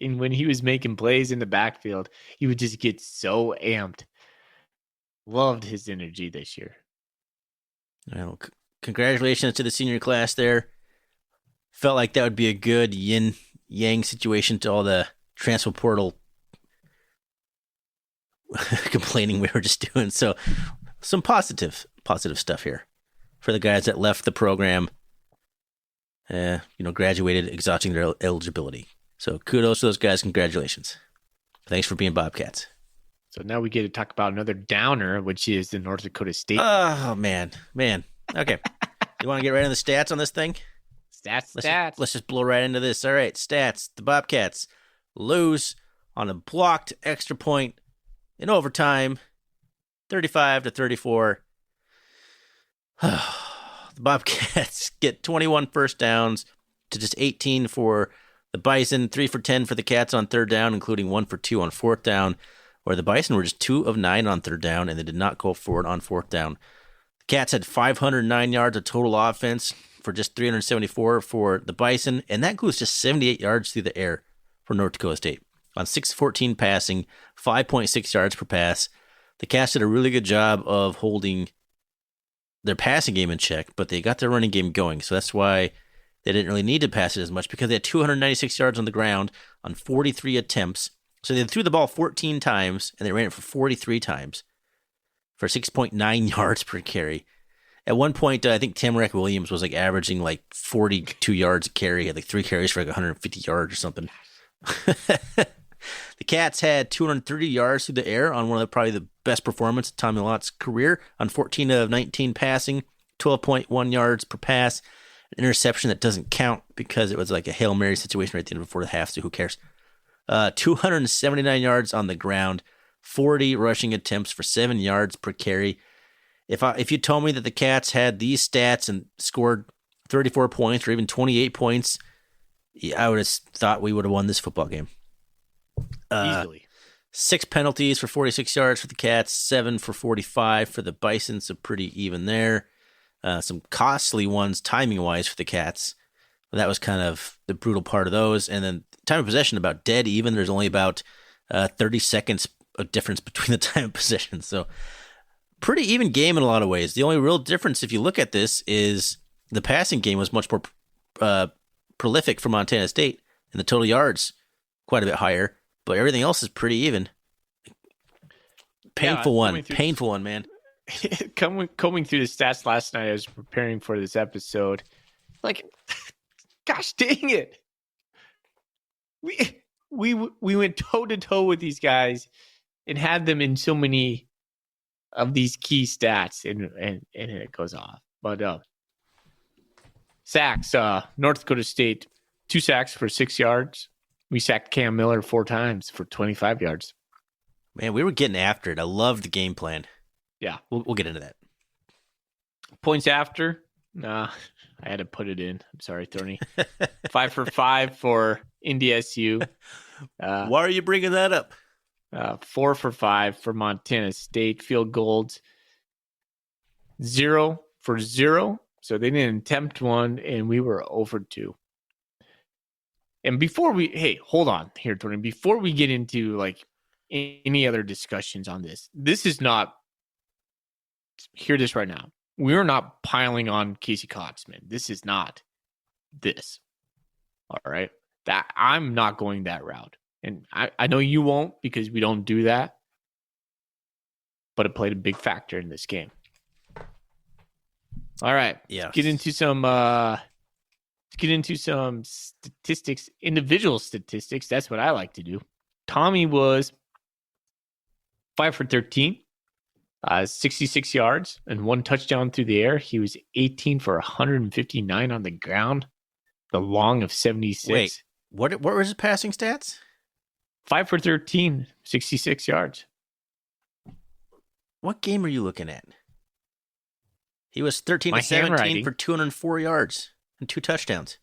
And when he was making plays in the backfield, he would just get so amped. Loved his energy this year. Well, congratulations to the senior class there. Felt like that would be a good yin-yang situation to all the transfer portal complaining we were just doing. So some positive stuff here for the guys that left the program, graduated, exhausting their eligibility. So kudos to those guys. Congratulations. Thanks for being Bobcats. So now we get to talk about another downer, which is the North Dakota State. Oh, man. Okay. You want to get right into the stats on this thing? Stats. Let's just blow right into this. All right, stats. The Bobcats lose on a blocked extra point in overtime, 35-34. The Bobcats get 21 first downs to just 18 for the Bison, 3 for 10 for the Cats on third down, including 1 for 2 on fourth down, where the Bison were just 2 of 9 on third down, and they did not go for it on fourth down. The Cats had 509 yards of total offense for just 374 for the Bison, and that includes just 78 yards through the air for North Dakota State. On 6-14 passing, 5.6 yards per pass. The Cats did a really good job of holding their passing game in check, but they got their running game going. So that's why they didn't really need to pass it as much, because they had 296 yards on the ground on 43 attempts. So they threw the ball 14 times, and they ran it for 43 times for 6.9 yards per carry. At one point, I think Tamarack Williams was like averaging like 42 yards a carry, had like 3 carries for like 150 yards or something. The Cats had 230 yards through the air on one of probably the best performance of Tommy Lott's career on 14 of 19 passing, 12.1 yards per pass, an interception that doesn't count because it was like a Hail Mary situation right at the end before the half, so who cares? 279 yards on the ground, 40 rushing attempts for 7 yards per carry. If you told me that the Cats had these stats and scored 34 points or even 28 points, I would have thought we would have won this football game. Easily. 6 penalties for 46 yards for the Cats, 7 for 45 for the Bison, so pretty even there. Some costly ones timing-wise for the Cats. That was kind of the brutal part of those. And then time of possession about dead even. There's only about 30 seconds of difference between the time of possession. So pretty even game in a lot of ways. The only real difference, if you look at this, is the passing game was much more prolific for Montana State, and the total yards quite a bit higher. But everything else is pretty even. Painful one, man. Combing through the stats last night, I was preparing for this episode. Like, gosh dang it, we went toe to toe with these guys and had them in so many of these key stats, and it goes off. But sacks, North Dakota State, 2 sacks for 6 yards. We sacked Cam Miller 4 times for 25 yards. Man, we were getting after it. I love the game plan. Yeah. We'll get into that. Points after? Nah, I had to put it in. I'm sorry, Thorny. 5 for 5 for NDSU. Why are you bringing that up? 4 for 5 for Montana State. Field goals, 0 for 0. So they didn't attempt one, and we were over 2. And hold on here, Tony. Before we get into like any other discussions on this is not, hear this right now. We're not piling on Casey Coxman. This is not this. All right. That I'm not going that route. And I know you won't, because we don't do that. But it played a big factor in this game. All right. Yeah. Let's get into some statistics, individual statistics. That's what I like to do. Tommy was 5 for 13, 66 yards, and 1 touchdown through the air. He was 18 for 159 on the ground, the long of 76. Wait, what was his passing stats? 5 for 13, 66 yards. What game are you looking at? He was 13 to 17 for 204 yards and 2 touchdowns.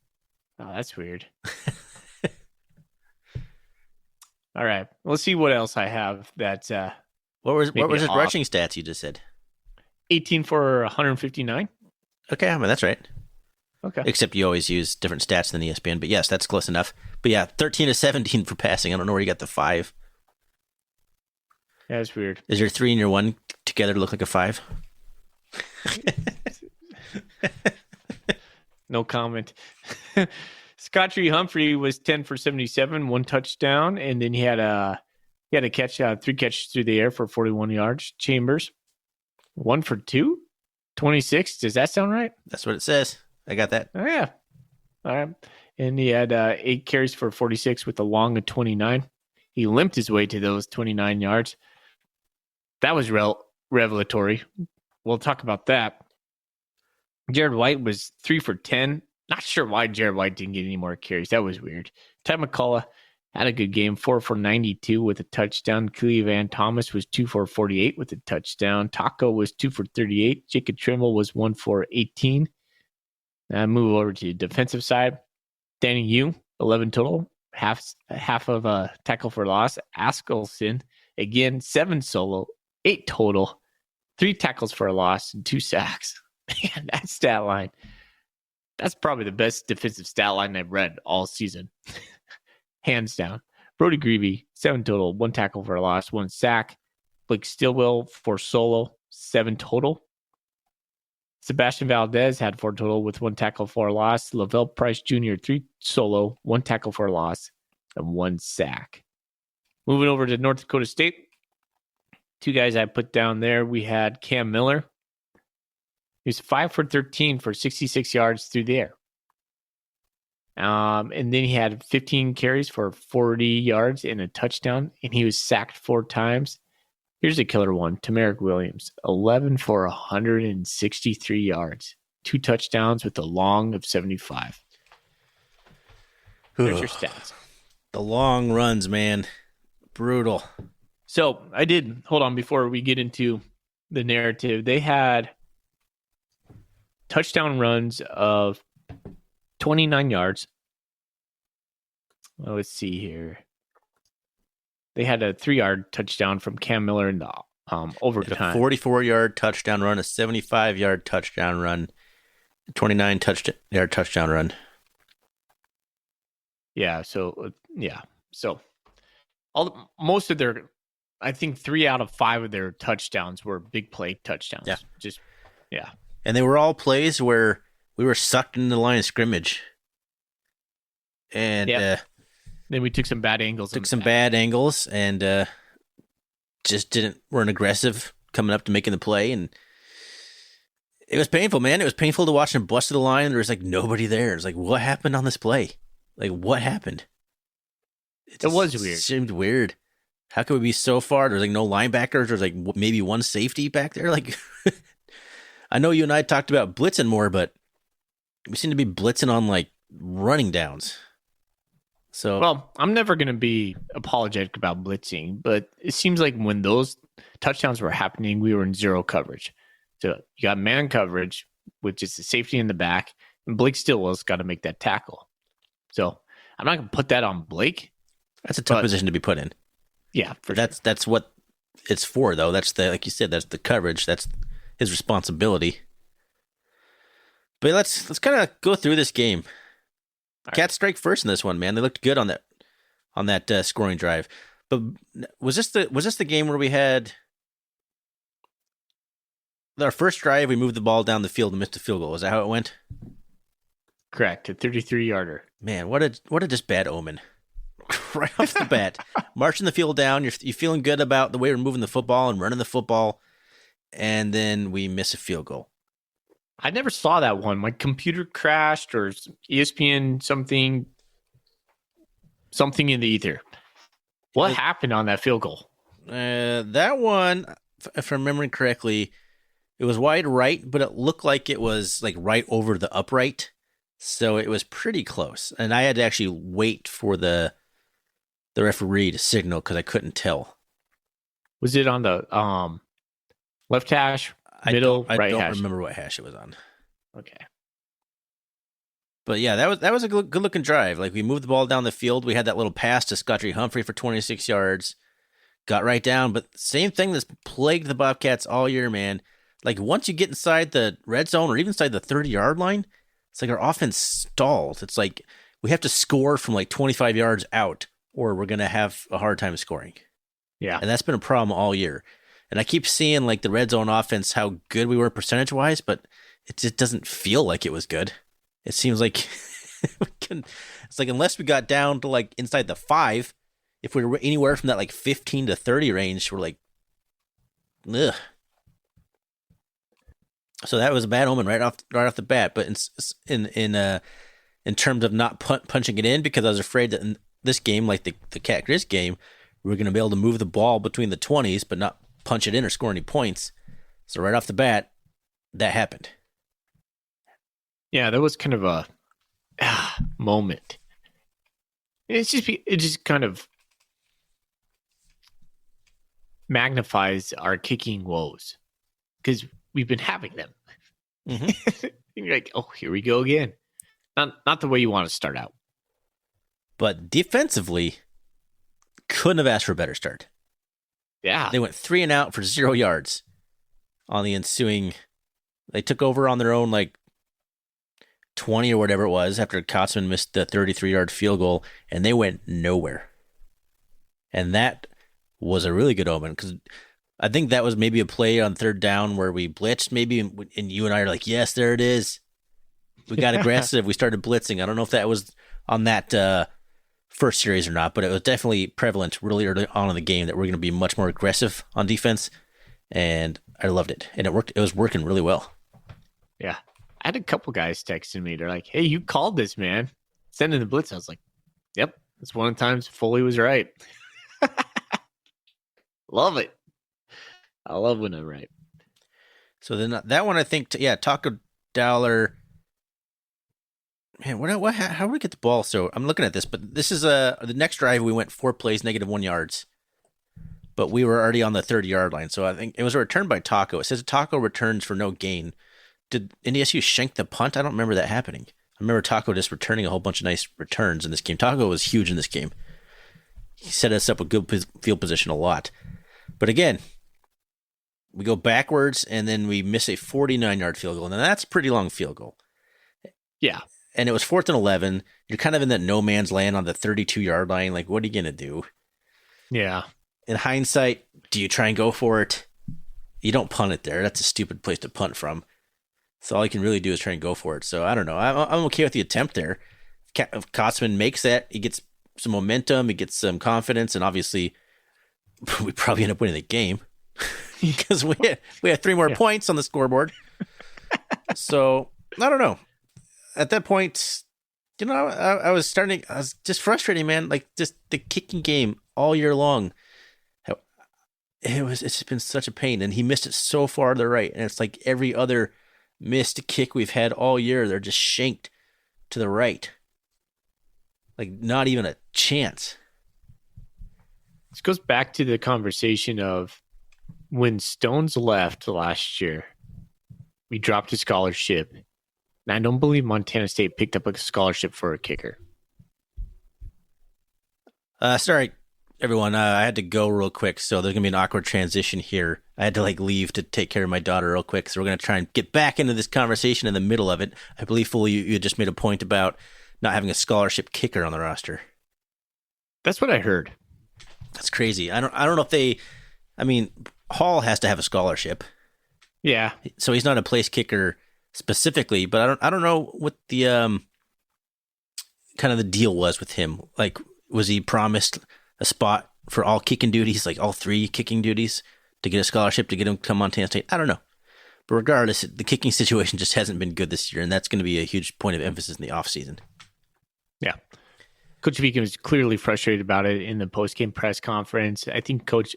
Oh, that's weird. All right. Let's see what else I have. That what was his rushing stats you just said? 18 for 159. Okay, I mean that's right. Okay. Except you always use different stats than ESPN, but yes, that's close enough. But yeah, 13 to 17 for passing. I don't know where you got the 5. Yeah, that's weird. Is your 3 and your 1 together look like a 5? No comment. Scottree Humphrey was 10 for 77, 1 touchdown, and then he had a catch, 3 catches through the air for 41 yards. Chambers, 1 for 2, 26. Does that sound right? That's what it says. I got that. Oh, yeah. All right. And he had 8 carries for 46 with a long of 29. He limped his way to those 29 yards. That was revelatory. We'll talk about that. Jared White was 3 for 10. Not sure why Jared White didn't get any more carries. That was weird. Ty McCullough had a good game, 4 for 92 with a touchdown. Cleveland Thomas was 2 for 48 with a touchdown. Taco was 2 for 38. Jacob Trimble was 1 for 18. Move over to the defensive side. Danny Yu, 11 total, half of a tackle for loss. Askelson, again, 7 solo, 8 total, 3 tackles for a loss, and 2 sacks. Man, that stat line. That's probably the best defensive stat line I've read all season. Hands down. Brody Greavy, 7 total, 1 tackle for a loss, 1 sack. Blake Stillwell, 4 solo, 7 total. Sebastian Valdez had 4 total with 1 tackle for a loss. Lavelle Price Jr., 3 solo, 1 tackle for a loss, and 1 sack. Moving over to North Dakota State. 2 guys I put down there. We had Cam Miller. He was 5 for 13 for 66 yards through the air. And then he had 15 carries for 40 yards and a touchdown, and he was sacked 4 times. Here's a killer one. Tamarick Williams, 11 for 163 yards, 2 touchdowns with a long of 75. There's your stats. The long runs, man. Brutal. So I did, hold on, before we get into the narrative, they had touchdown runs of 29 yards. Well, let's see here. They had a 3-yard touchdown from Cam Miller in the overtime. A 44-yard touchdown run, a 75-yard touchdown run, 29-yard touchdown run. Yeah. So most of their, I think 3 out of 5 of their touchdowns were big play touchdowns. Yeah. And they were all plays where we were sucked into the line of scrimmage. And then we took some bad angles. And just weren't aggressive coming up to making the play. And it was painful, man. It was painful to watch them bust to the line. There was like nobody there. It's like, what happened on this play? Like, what happened? It was weird. It seemed weird. How could we be so far? There's like no linebackers. There's like maybe one safety back there. Like, I know you and I talked about blitzing more, but we seem to be blitzing on like running downs. So, well, I'm never going to be apologetic about blitzing, but it seems like when those touchdowns were happening, we were in zero coverage. So you got man coverage, which is the safety in the back, and Blake Stillwell's got to make that tackle. So I'm not going to put that on Blake. That's a tough position to be put in. Yeah, that's what it's for, though. That's like you said, that's the coverage. That's his responsibility. But let's kind of go through this game. Cats strike first in this one, man. They looked good on that scoring drive. But was this the game where we had our first drive? We moved the ball down the field and missed a field goal. Is that how it went? Correct, a 33-yarder. Man, what a just bad omen. Right off the bat, marching the field down. You're feeling good about the way we're moving the football and running the football, and then we miss a field goal. I never saw that one. My computer crashed, or ESPN something in the ether. What happened on that field goal? That one, if I'm remembering correctly, it was wide right, but it looked like it was like right over the upright, so it was pretty close. And I had to actually wait for the referee to signal because I couldn't tell. Was it on the left hash? Middle, right hash. I don't remember what hash it was on. Okay. But yeah, that was a good looking drive. Like, we moved the ball down the field. We had that little pass to Scotty Humphrey for 26 yards. Got right down. But same thing that's plagued the Bobcats all year, man. Like, once you get inside the red zone or even inside the 30-yard line, it's like our offense stalls. It's like we have to score from like 25 yards out or we're going to have a hard time scoring. Yeah. And that's been a problem all year. And I keep seeing like the red zone offense, how good we were percentage-wise, but it just doesn't feel like it was good. It seems like it's like unless we got down to like inside the 5, if we were anywhere from that like 15 to 30 range, we're like, ugh. So that was a bad omen right off the bat. But in terms of not punching it in, because I was afraid that in this game, like the Cat Grizz game, we were going to be able to move the ball between the 20s, but not punch it in or score any points. So right off the bat, that happened. Yeah, that was kind of a moment. It just kind of magnifies our kicking woes because we've been having them. Mm-hmm. You're like, oh, here we go again. Not the way you want to start out. But defensively, couldn't have asked for a better start. Yeah. They went 3 and out for 0 yards on the ensuing. They took over on their own, like 20 or whatever it was, after Kotzman missed the 33-yard field goal, and they went nowhere. And that was a really good omen because I think that was maybe a play on third down where we blitzed maybe, and you and I are like, yes, there it is. We got aggressive. We started blitzing. I don't know if that was on that first series or not, but it was definitely prevalent really early on in the game that we're going to be much more aggressive on defense, and I loved it. And it worked. It was working really well. Yeah. I had a couple guys texting me. They're like, hey, you called this, man. Sending the blitz. I was like, yep. It's one of the times Foley was right. Love it. I love when I'm right. So then that one, I think, Taco Dollar. Man, how do we get the ball? So I'm looking at this, but this is the next drive. We went 4 plays, -1 yards, but we were already on the 30-yard line. So I think it was a return by Taco. It says Taco returns for no gain. Did NDSU shank the punt? I don't remember that happening. I remember Taco just returning a whole bunch of nice returns in this game. Taco was huge in this game. He set us up with good field position a lot. But again, we go backwards and then we miss a 49-yard field goal. And that's a pretty long field goal. Yeah. And it was 4th and 11. You're kind of in that no man's land on the 32-yard line. Like, what are you going to do? Yeah. In hindsight, do you try and go for it? You don't punt it there. That's a stupid place to punt from. So all you can really do is try and go for it. So I don't know. I'm okay with the attempt there. If Kotzman makes that, he gets some momentum, he gets some confidence, and obviously we probably end up winning the game because we had 3 more points on the scoreboard. So I don't know. At that point, I was just frustrating, man. Like just the kicking game all year long. It's just been such a pain, and he missed it so far to the right, and it's like every other missed kick we've had all year, they're just shanked to the right. Like not even a chance. This goes back to the conversation of when Stones left last year, we dropped a scholarship. And I don't believe Montana State picked up a scholarship for a kicker. Sorry, everyone. I had to go real quick, so there's going to be an awkward transition here. I had to leave to take care of my daughter real quick, so we're going to try and get back into this conversation in the middle of it. I believe, Foley, you just made a point about not having a scholarship kicker on the roster. That's what I heard. That's crazy. I don't know if Hall has to have a scholarship. Yeah. So he's not a place kicker specifically, but I don't know what the kind of the deal was with him. Like, was he promised a spot for all kicking duties, like all 3 kicking duties, to get a scholarship to get him to come Montana State? I don't know. But regardless, the kicking situation just hasn't been good this year, and that's going to be a huge point of emphasis in the offseason. Yeah. Coach Beacon was clearly frustrated about it in the post-game press conference. I think Coach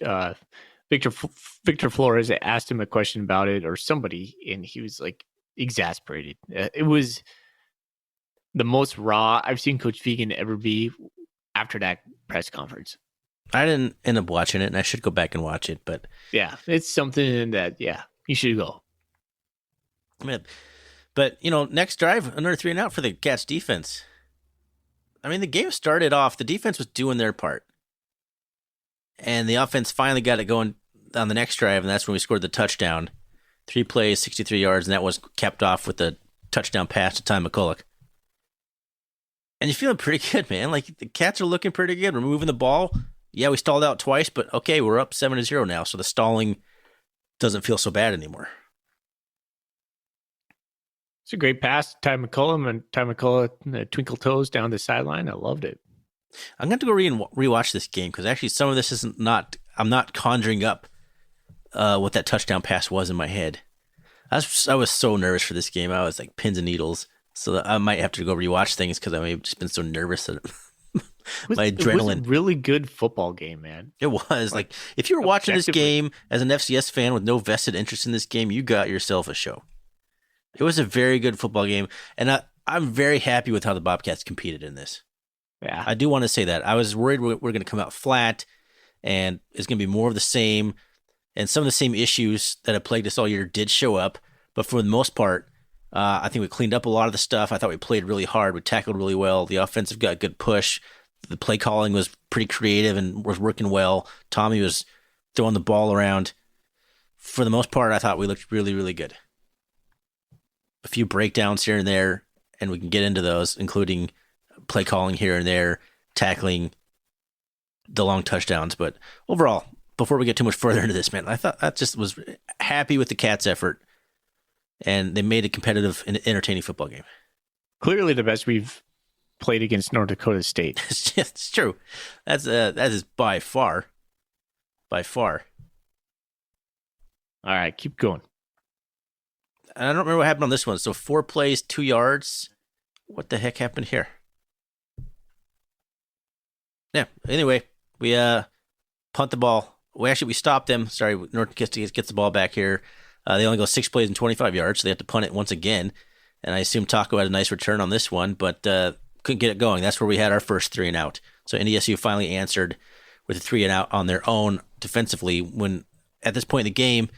Victor Flores asked him a question about it, or somebody, and he was like exasperated. It was the most raw I've seen Coach Vegan ever be after that press conference. I didn't end up watching it, and I should go back and watch it, but yeah, it's something that you should go. But next drive, another 3 and out for the Cats defense. I mean, the game started off, the defense was doing their part, and the offense finally got it going on the next drive, and that's when we scored the touchdown. 3 plays, 63 yards, and that was capped off with a touchdown pass to Ty McCulloch. And you're feeling pretty good, man. Like, the Cats are looking pretty good. We're moving the ball. Yeah, we stalled out twice, but okay, we're up 7-0 now, so the stalling doesn't feel so bad anymore. It's a great pass, Ty McCullough, and Ty McCullough twinkle toes down the sideline. I loved it. I'm going to go rewatch this game because actually some of this isn't not. I'm not conjuring up what that touchdown pass was in my head. I was so nervous for this game. I was like pins and needles. So I might have to go rewatch things because I've just been so nervous that my adrenaline. It was a really good football game, man. It was like if you were watching this game as an FCS fan with no vested interest in this game, you got yourself a show. It was a very good football game, and I'm very happy with how the Bobcats competed in this. Yeah, I do want to say that. I was worried we're going to come out flat, and it's going to be more of the same, and some of the same issues that have plagued us all year did show up, but for the most part, I think we cleaned up a lot of the stuff. I thought we played really hard. We tackled really well. The offensive got a good push. The play calling was pretty creative and was working well. Tommy was throwing the ball around. For the most part, I thought we looked really, really good. A few breakdowns here and there, and we can get into those, including play calling here and there, tackling the long touchdowns. But overall, before we get too much further into this, man, I thought that just was happy with the Cats' effort, and they made a competitive and entertaining football game. Clearly the best we've played against North Dakota State. It's true. That is by far. By far. All right, keep going. I don't remember what happened on this one. So 4 plays, 2 yards. What the heck happened here? Yeah. Anyway, we punt the ball. We stopped them. Sorry, North gets the ball back here. They only go 6 plays and 25 yards, so they have to punt it once again. And I assume Taco had a nice return on this one, but couldn't get it going. That's where we had our first 3 and out. So NDSU finally answered with a 3 and out on their own defensively. When at this point in the game,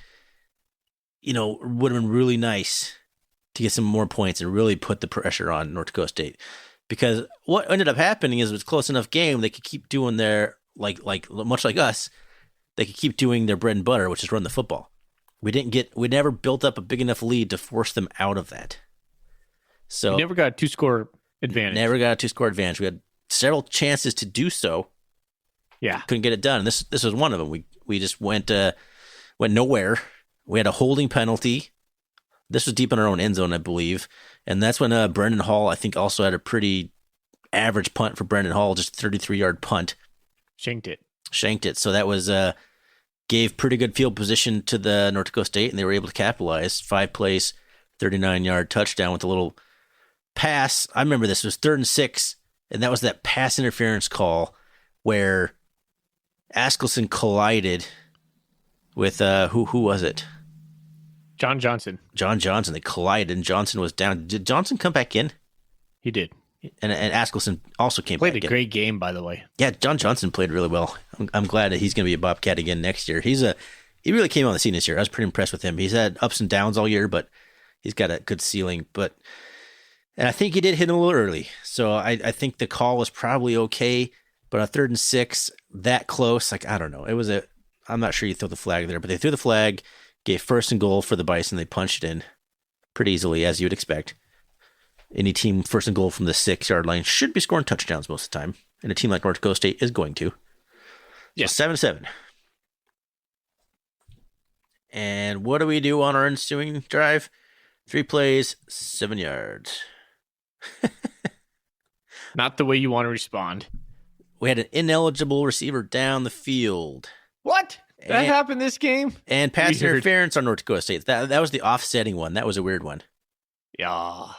it would have been really nice to get some more points and really put the pressure on North Dakota State. Because what ended up happening is it was a close enough game, they could keep doing their, like much like us, they could keep doing their bread and butter, which is run the football. We never built up a big enough lead to force them out of that. So we never got a 2-score advantage. Never got a 2-score advantage. We had several chances to do so. Yeah. Couldn't get it done. And this was one of them. We just went nowhere. We had a holding penalty. This was deep in our own end zone, I believe. And that's when Brendan Hall, I think, also had a pretty average punt for Brendan Hall, just a 33-yard punt. Shanked it. So that was gave pretty good field position to the North Dakota State, and they were able to capitalize. 5 plays, 39-yard touchdown with a little pass. I remember this. It was 3rd and 6, and that was that pass interference call where Askelson collided with who was it? John Johnson. They collided, and Johnson was down. Did Johnson come back in? He did. And Askelson also came back in. Played a great game, by the way. Yeah, John Johnson played really well. I'm glad that he's going to be a Bobcat again next year. He really came on the scene this year. I was pretty impressed with him. He's had ups and downs all year, but he's got a good ceiling. And I think he did hit him a little early. So I think the call was probably okay. But on 3rd and 6, that close, I don't know. I'm not sure you throw the flag there, but they threw the flag, gave 1st and goal for the Bison. They punched it in pretty easily, as you would expect. Any team 1st and goal from the 6-yard line should be scoring touchdowns most of the time. And a team like North Dakota State is going to. Yeah. So 7-7. And what do we do on our ensuing drive? 3 plays, 7 yards. Not the way you want to respond. We had an ineligible receiver down the field. What? That happened this game? And pass interference on North Dakota State. That was the offsetting one. That was a weird one. Yeah.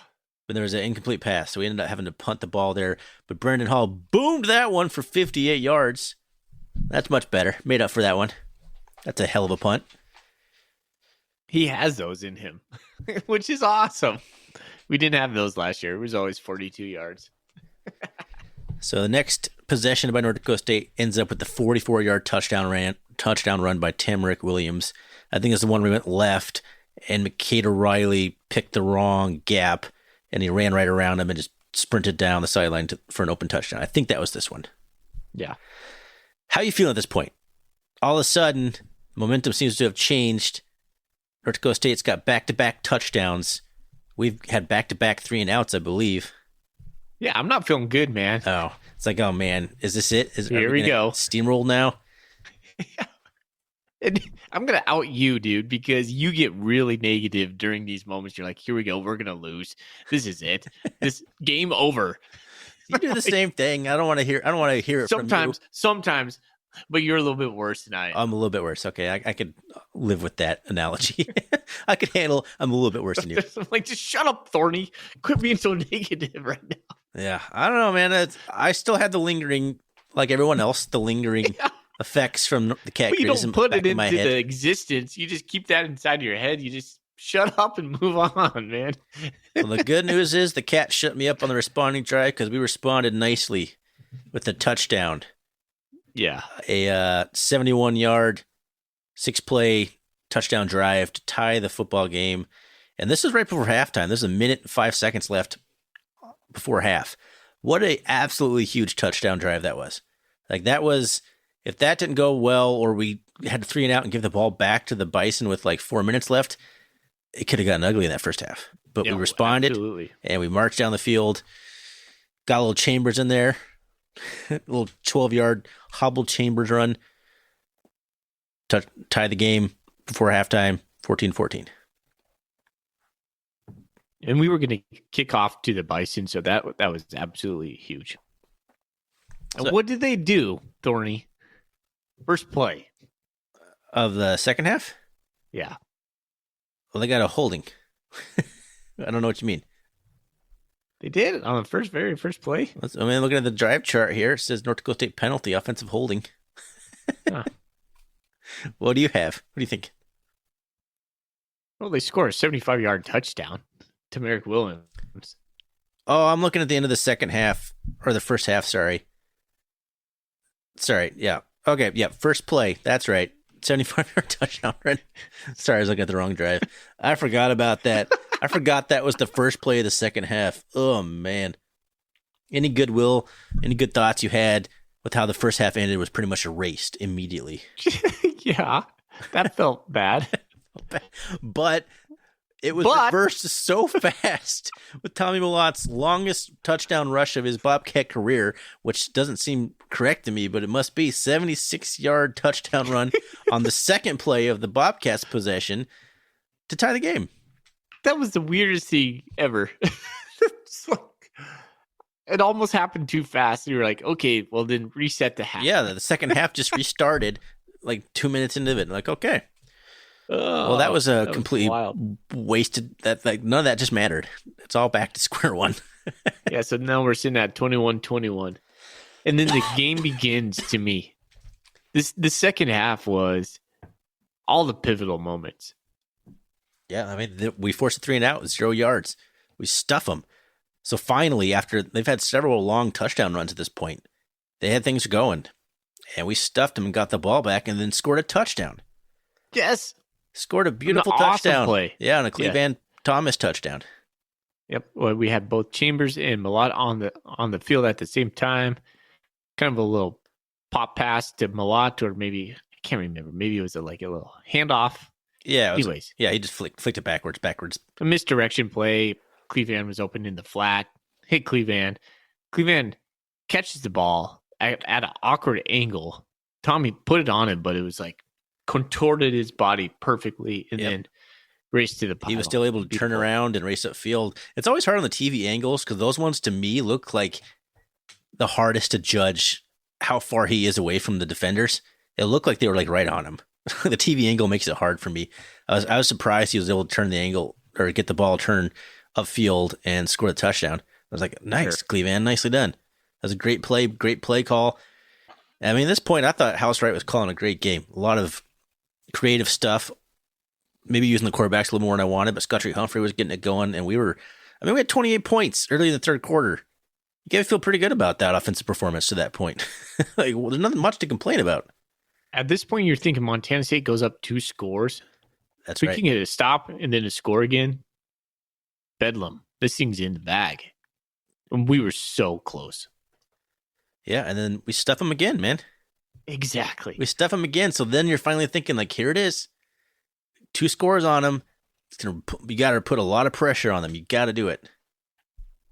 But there was an incomplete pass, so we ended up having to punt the ball there. But Brendan Hall boomed that one for 58 yards. That's much better. Made up for that one. That's a hell of a punt. He has those in him, which is awesome. We didn't have those last year. It was always 42 yards. So the next possession by North Dakota State ends up with the 44-yard touchdown run by Tamarick Williams. I think it's the one where we went left, and McCade O'Reilly picked the wrong gap, and he ran right around him and just sprinted down the sideline for an open touchdown. I think that was this one. Yeah. How are you feeling at this point? All of a sudden, momentum seems to have changed. North Dakota State's got back-to-back touchdowns. We've had back-to-back 3 and outs, I believe. Yeah, I'm not feeling good, man. Oh, it's like, oh man, is this it? Here we go. Steamroll now? Yeah. And I'm going to out you, dude, because you get really negative during these moments. You're like, here we go. We're going to lose. This is it. This game over. You do the same thing. I don't want to hear it sometimes, from you. Sometimes, but you're a little bit worse than I am. I'm a little bit worse. Okay, I could live with that analogy. I could handle. I'm a little bit worse than you. I'm like, just shut up, Thorny. Quit being so negative right now. Yeah, I don't know, man. I still had the lingering, like everyone else, effects from the cat. But you don't put it into head. the existence. You just keep that inside your head. You just shut up and move on, man. Well, the good news is the cat shut me up on the responding drive because we responded nicely with the touchdown. Yeah, a 71-yard, 6-play touchdown drive to tie the football game, and this is right before halftime. There's a minute and 5 seconds left before half. What a absolutely huge touchdown drive that was. Like that was, if that didn't go well, or we had to 3 and out and give the ball back to the Bison with like 4 minutes left, it could have gotten ugly in that first half. But we responded, absolutely. And we marched down the field. Got a little Chambers in there, a little 12-yard hobbled Chambers run. tie the game before halftime, 14-14. And we were going to kick off to the Bison, so that was absolutely huge. And what did they do, Thorny? First play of the second half? Yeah. Well, they got a holding. I don't know what you mean. They did on the very first play. Looking at the drive chart here, it says North Dakota State penalty, offensive holding. Huh. What do you have? What do you think? Well, they score a 75-yard touchdown to Merrick Williams. Oh, I'm looking at the end of the second half, or the first half, sorry. Yeah. Okay, yeah, first play. That's right. 75-yard touchdown, right? Sorry, I was looking at the wrong drive. I forgot about that. I forgot that was the first play of the second half. Oh, man. Any goodwill, any good thoughts you had with how the first half ended was pretty much erased immediately. Yeah, that felt bad. But it was reversed so fast with Tommy Malotte's longest touchdown rush of his Bobcat career, which doesn't seem correct to me, but it must be 76-yard touchdown run on the second play of the Bobcats' possession to tie the game. That was the weirdest thing ever. It almost happened too fast. You were like, okay, well then reset the half. Yeah, the second half just restarted like 2 minutes into it. Like, okay. Well, that was completely wasted. None of that just mattered. It's all back to square one. Yeah, so now we're sitting at 21-21. And then the game begins to me. The second half was all the pivotal moments. Yeah, we forced a 3 and out with 0 yards. We stuff them. So finally, after they've had several long touchdown runs at this point, they had things going. And we stuffed them and got the ball back and then scored a touchdown. Yes. Scored a beautiful touchdown. Awesome play. Yeah, on a Cleveland Thomas touchdown. Yep. Well, we had both Chambers and Malott on the field at the same time. Kind of a little pop pass to Malott, or maybe I can't remember. Maybe it was a little handoff. Yeah. Anyways, he just flicked it backwards. A misdirection play. Cleveland was open in the flat. Hit Cleveland. Cleveland catches the ball at an awkward angle. Tommy put it on him, but it was contorted his body perfectly and then raced to the pile. He was still able to turn around and race upfield. It's always hard on the TV angles because those ones to me look like the hardest to judge how far he is away from the defenders. It looked like they were right on him. The TV angle makes it hard for me. I was surprised he was able to turn the angle or get the ball turned upfield and score the touchdown. I was like, nice, sure. Cleveland, nicely done. That was a great play call. At this point, I thought House Wright was calling a great game. A lot of creative stuff, maybe using the quarterbacks a little more than I wanted, but Scotty Humphrey was getting it going, and we had 28 points early in the third quarter. You got to feel pretty good about that offensive performance to that point. There's nothing much to complain about. At this point, you're thinking Montana State goes up 2 scores. That's we right. We can get a stop and then a score again. Bedlam. This thing's in the bag. And we were so close. Yeah, and then we stuff them again, man. Exactly. We stuff them again, so then you're finally thinking, here it is. 2 scores on them. You got to put a lot of pressure on them. You got to do it.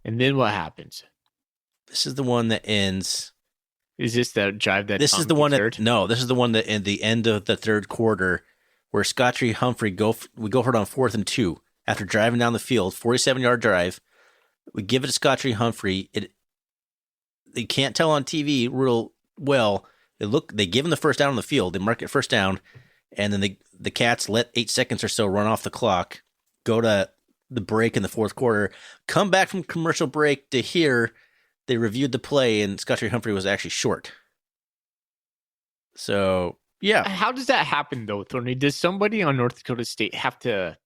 And then what happens? This is the one that ends. Is this the drive that? This is the one that. No, this is the one that in the end of the third quarter, where Scotty Humphrey we go for it on 4th and 2 after driving down the field, 47-yard drive. We give it to Scotty Humphrey. They can't tell on TV real well. They give him the first down on the field. They mark it first down, and then the Cats let 8 seconds or so run off the clock, go to the break in the fourth quarter, come back from commercial break to here. They reviewed the play, and Scotty Humphrey was actually short. So, yeah. How does that happen, though, Thorny? Does somebody on North Dakota State have to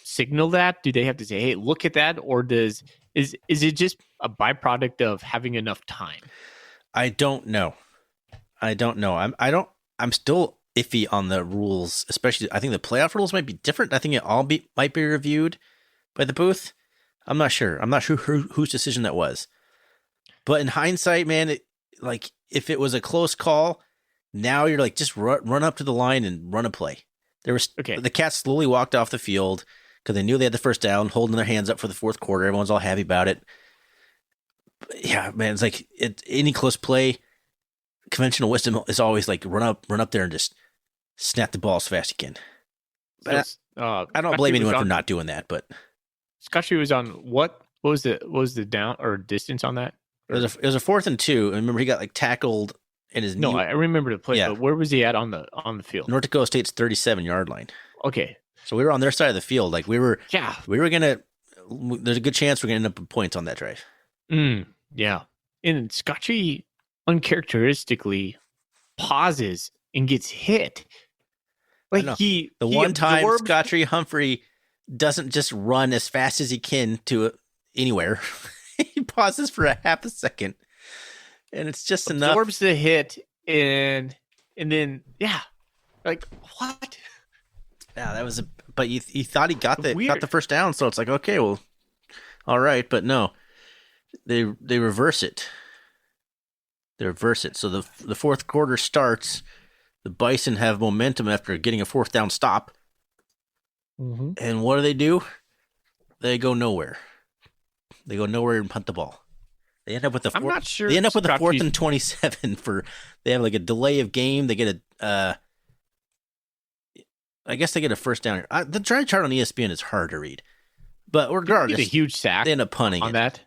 signal that? Do they have to say, hey, look at that? Or is it just a byproduct of having enough time? I don't know. I'm still iffy on the rules, especially I think the playoff rules might be different. I think it all might be reviewed by the booth. I'm not sure. I'm not sure whose decision that was. But in hindsight, man, if it was a close call, now you're just run up to the line and run a play. The Cats slowly walked off the field because they knew they had the first down, holding their hands up for the fourth quarter. Everyone's all happy about it. But yeah, man, it's any close play. Conventional wisdom is always run up there and just snap the ball as fast as you can. But So, I don't blame anyone for not doing that. But Scotchy was on what was the down or distance on that? it was a 4th and 2. And remember, he got like tackled in his knee. No, I remember the play, Yeah. but where was he at on the field? North Dakota State's 37-yard line. Okay, so we were on their side of the field. Like we were gonna. There's a good chance we're gonna end up with points on that drive. Yeah, and Scotchy uncharacteristically pauses and gets hit. Like one time Scotchy Humphrey doesn't just run as fast as he can to anywhere. He pauses for a half a second, and it's just enough. Absorbs the hit, and then like what? Yeah, that was but he thought he got the first down, so it's like, okay, well, all right, but no, they reverse it. They reverse it. So the fourth quarter starts. The Bison have momentum after getting a 4th down stop. Mm-hmm. And what do? They go nowhere. They go nowhere and punt the ball. They end up with I'm not sure. They end up with a 4th and 27 for. They have like a delay of game. They get a. I guess they get a first down. The drive chart on ESPN is hard to read, but regardless, a huge sack. They end up punting on that.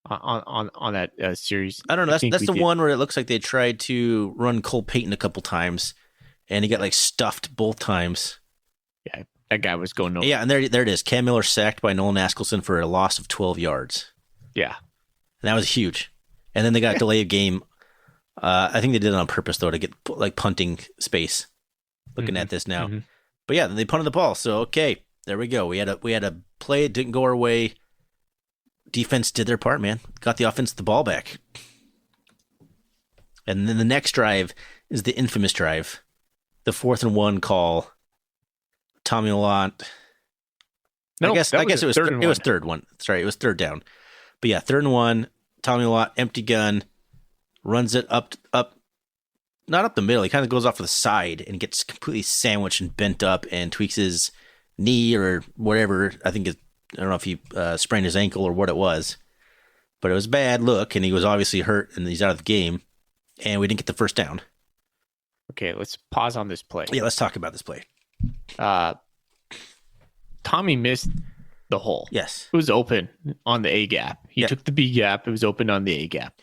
On that series. I don't know. That's the one where it looks like they tried to run Cole Payton a couple times, and he got like stuffed both times. Yeah, that guy was going nowhere. Yeah, and there it is. Cam Miller sacked by Nolan Askelson for a loss of 12 yards. Yeah, and that was huge. And then they got delay of game. I think they did it on purpose though to get like punting space. Looking at this now, but yeah, they punted the ball. So okay, there we go. We had a play. It didn't go our way. Defense did their part, man. Got the offense the ball back. And then the next drive is the infamous drive. The 4th and 1 call. Tommy Lant. No, I guess it was third one. Sorry, it was 3rd down. But yeah, 3rd and 1. Tommy Lant, empty gun, runs it up, not up the middle. He kind of goes off to the side and gets completely sandwiched and bent up and tweaks his knee or whatever. I don't know if he sprained his ankle or what it was, but it was a bad look, and he was obviously hurt, and he's out of the game, and we didn't get the first down. Okay, let's pause on this play. Yeah, let's talk about this play. Tommy missed the hole. Yes. It was open on the A gap. He took the B gap. It was open on the A gap.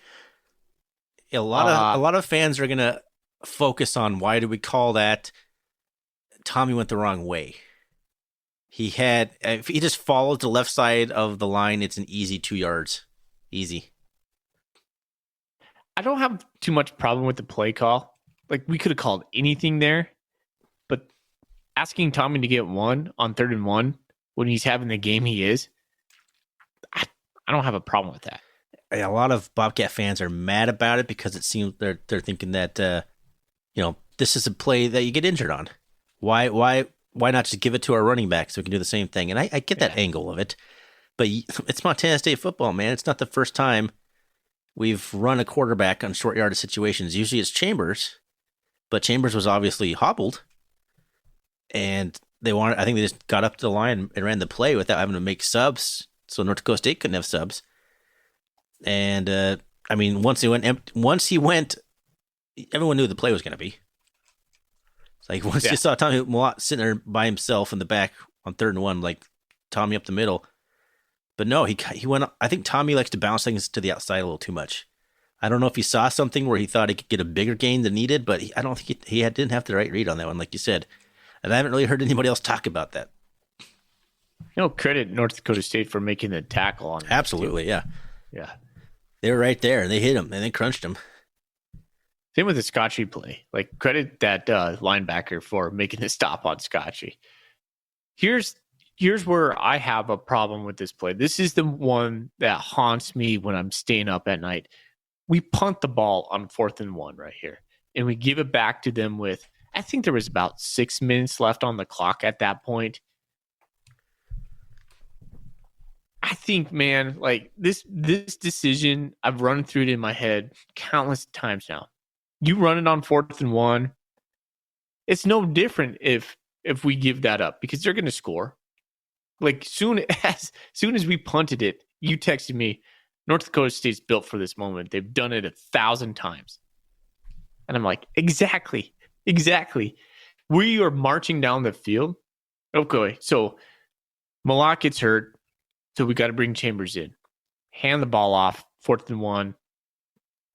A lot of fans are going to focus on why do we call that Tommy went the wrong way. If he just followed the left side of the line, it's an easy 2 yards. Easy. I don't have too much problem with the play call. Like, we could have called anything there, but asking Tommy to get 1 on 3rd and 1 when he's having the game he is, I don't have a problem with that. A lot of Bobcat fans are mad about it because it seems they're thinking that this is a play that you get injured on. Why not just give it to our running back so we can do the same thing? And I get that angle of it, but it's Montana State football, man. It's not the first time we've run a quarterback on short yardage situations. Usually it's Chambers, but Chambers was obviously hobbled, and I think they just got up to the line and ran the play without having to make subs, so North Dakota State couldn't have subs. And once he went, everyone knew the play was going to be. It's like once you saw Tommy Malott sitting there by himself in the back on 3rd and 1, like Tommy up the middle. But no, he went. I think Tommy likes to bounce things to the outside a little too much. I don't know if he saw something where he thought he could get a bigger gain than needed, but I don't think he didn't have the right read on that one, like you said. And I haven't really heard anybody else talk about that. Credit North Dakota State for making the tackle on him. Absolutely, yeah. Yeah. They were right there. They hit him, and they crunched him. Same with the Scotchy play. Like, credit that linebacker for making the stop on Scotchy. Here's where I have a problem with this play. This is the one that haunts me when I'm staying up at night. We punt the ball on 4th and 1 right here, and we give it back to them with, I think there was about 6 minutes left on the clock at that point. I think, man, like this decision, I've run through it in my head countless times now. You run it on 4th and 1. It's no different if we give that up because they're going to score. Like soon as we punted it, you texted me, North Dakota State's built for this moment. They've done it 1,000 times. And I'm like, exactly. Exactly. We are marching down the field. Okay, so Malak gets hurt, so we got to bring Chambers in. Hand the ball off, 4th and 1.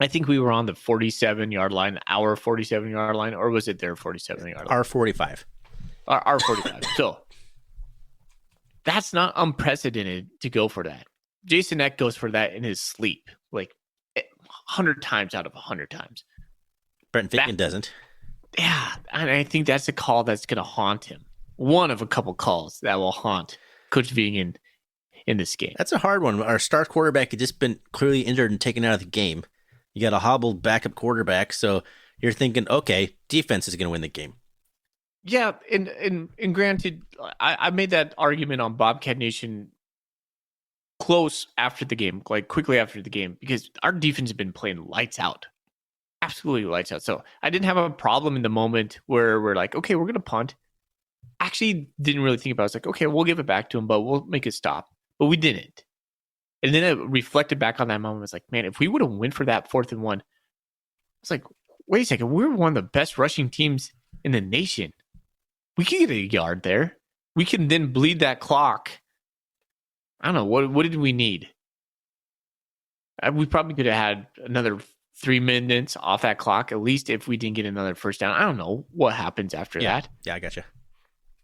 I think we were on the 47-yard line, our 47-yard line, or was it their 47-yard line? Our 45. Our 45. So that's not unprecedented to go for that. Jason Eck goes for that in his sleep, like 100 times out of 100 times. Brent Vicken doesn't. Yeah, and I think that's a call that's going to haunt him. One of a couple calls that will haunt Coach Vigen in this game. That's a hard one. Our star quarterback had just been clearly injured and taken out of the game. You got a hobbled backup quarterback, so you're thinking, okay, defense is going to win the game. Yeah, and granted, I made that argument on Bobcat Nation close after the game, like quickly after the game, because our defense has been playing lights out. Absolutely lights out. So I didn't have a problem in the moment where we're like, okay, we're going to punt. Actually didn't really think about it. I was like, okay, we'll give it back to him, but we'll make it stop. But we didn't. And then I reflected back on that moment. I was like, man, if we would have went for that 4th and 1, I was like, wait a second, we're one of the best rushing teams in the nation. We can get a yard there. We can then bleed that clock. I don't know. What did we need? We probably could have had another 3 minutes off that clock, at least if we didn't get another first down. I don't know what happens after that. Yeah, I gotcha.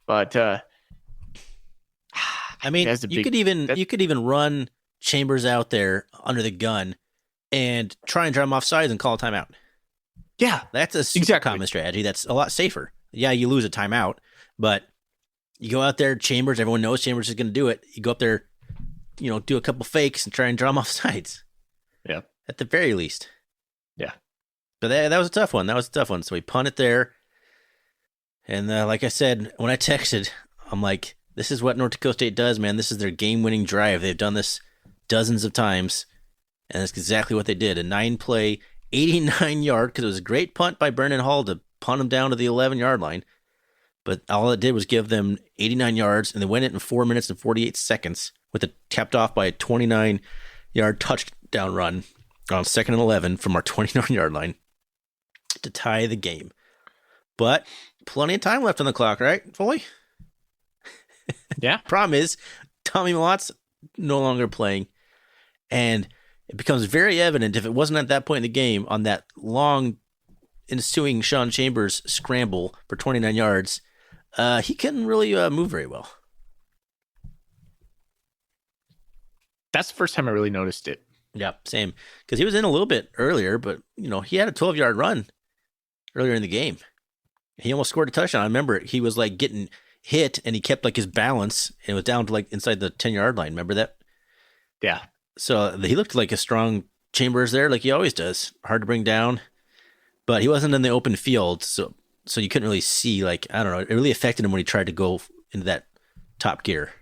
But I mean, you could even run Chambers out there under the gun and try and drive him off sides and call a timeout. Yeah, that's a super common strategy. That's a lot safer. Yeah, you lose a timeout, but you go out there, Chambers. Everyone knows Chambers is going to do it. You go up there, do a couple fakes and try and draw him off sides. Yeah, at the very least. Yeah, but that was a tough one. So we punt it there, and like I said, when I texted, I'm like, "This is what North Dakota State does, man. This is their game-winning drive. They've done this dozens of times, and that's exactly what they did. A 9-play, 89-yard, because it was a great punt by Brennan Hall to punt him down to the 11-yard line. But all it did was give them 89 yards, and they went it in 4 minutes and 48 seconds, with it capped off by a 29-yard touchdown run on 2nd and 11 from our 29-yard line to tie the game. But plenty of time left on the clock, right, Foley? Yeah. Problem is, Tommy Malot's no longer playing, and it becomes very evident if it wasn't at that point in the game on that long ensuing Sean Chambers scramble for 29 yards, he couldn't really move very well. That's the first time I really noticed it. Yeah, same. Because he was in a little bit earlier, but he had a 12-yard run earlier in the game. He almost scored a touchdown. I remember he was like getting hit, and he kept like his balance, and it was down to like inside the 10-yard line. Remember that? Yeah. So he looked like a strong Chambers there, like he always does. Hard to bring down, but he wasn't in the open field, so you couldn't really see. Like, I don't know, it really affected him when he tried to go into that top gear,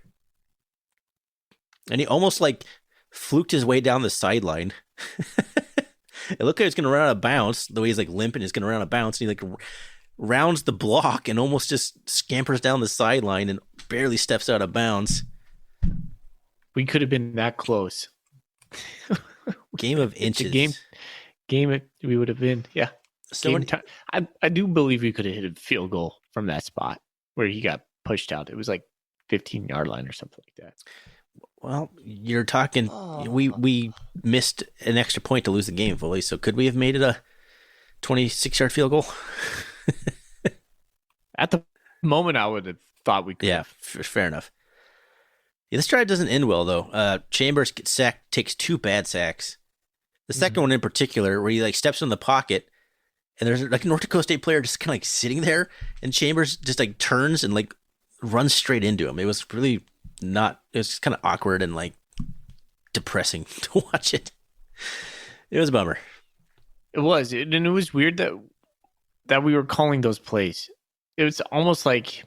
and he almost like fluked his way down the sideline. It looked like he was going to run out of bounds. The way he's like limping, he's going to run out of bounds, and he like rounds the block and almost just scampers down the sideline and barely steps out of bounds. We could have been that close. Game of inches. Game we would have been. Yeah. So I do believe we could have hit a field goal from that spot where he got pushed out. It was like 15-yard line or something like that. Well, you're talking. We missed an extra point to lose the game, fully. So could we have made it a 26-yard field goal? At the moment, I would have thought we could. Yeah, fair enough. Yeah, this drive doesn't end well, though. Chambers gets sacked, takes 2 bad sacks. The second one in particular, where he like steps in the pocket, and there's like a North Dakota State player just kind of like sitting there, and Chambers just like turns and like runs straight into him. It was really not. It was kind of awkward and like depressing to watch it. It was a bummer. It was, and it was weird that we were calling those plays. It was almost like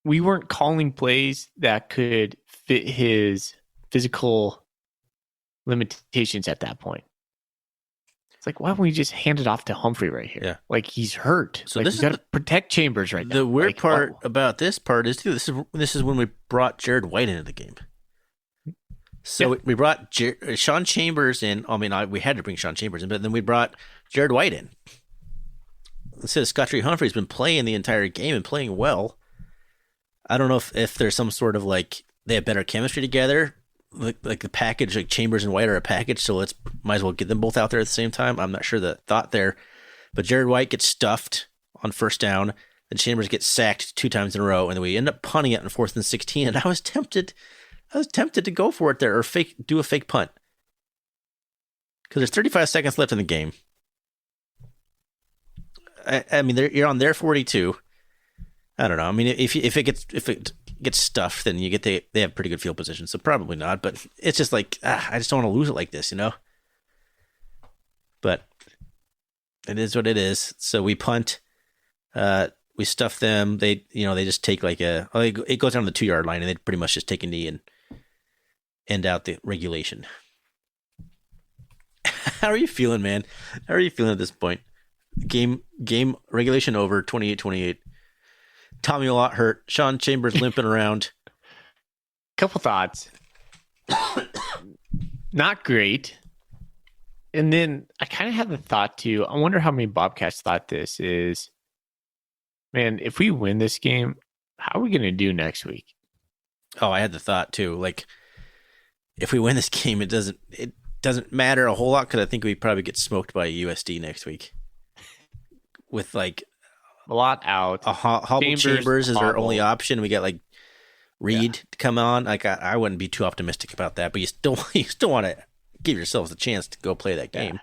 we weren't calling plays that could fit his physical limitations at that point. It's like, why don't we just hand it off to Humphrey right here? Yeah. Like, he's hurt. So like, this we got to protect Chambers right now. The weird part about this part is, too, this is when we brought Jared White into the game. So we brought Sean Chambers in. I mean, we had to bring Sean Chambers in, but then we brought Jared White in. instead of Scotty Humphrey's been playing the entire game and playing well. I don't know if there's some sort of like they have better chemistry together, like the package, like Chambers and White are a package, so might as well get them both out there at the same time. I'm not sure the thought there, but Jared White gets stuffed on first down, then Chambers gets sacked 2 times in a row, and then we end up punting it on 4th and 16. And I was tempted to go for it there or do a fake punt because there's 35 seconds left in the game. I mean, you're on their 42. I don't know. I mean, if it gets stuffed, then they have pretty good field position. So probably not. But it's just like I just don't want to lose it like this, But it is what it is. So we punt. We stuff them. They just take like it goes down the 2-yard line, and they pretty much just take a knee and end out the regulation. How are you feeling, man? How are you feeling at this point? Game regulation over, 28-28. Tommy a lot hurt. Sean Chambers limping around. Couple thoughts. Not great. And then I kind of had the thought too. I wonder how many Bobcats thought this is. Man, if we win this game, how are we going to do next week? Oh, I had the thought too. Like, if we win this game, it doesn't matter a whole lot because I think we probably get smoked by USD next week. With like a lot out. Chambers is our only option. We got like Reed to come on. Like I wouldn't be too optimistic about that, but you still want to give yourselves a chance to go play that game.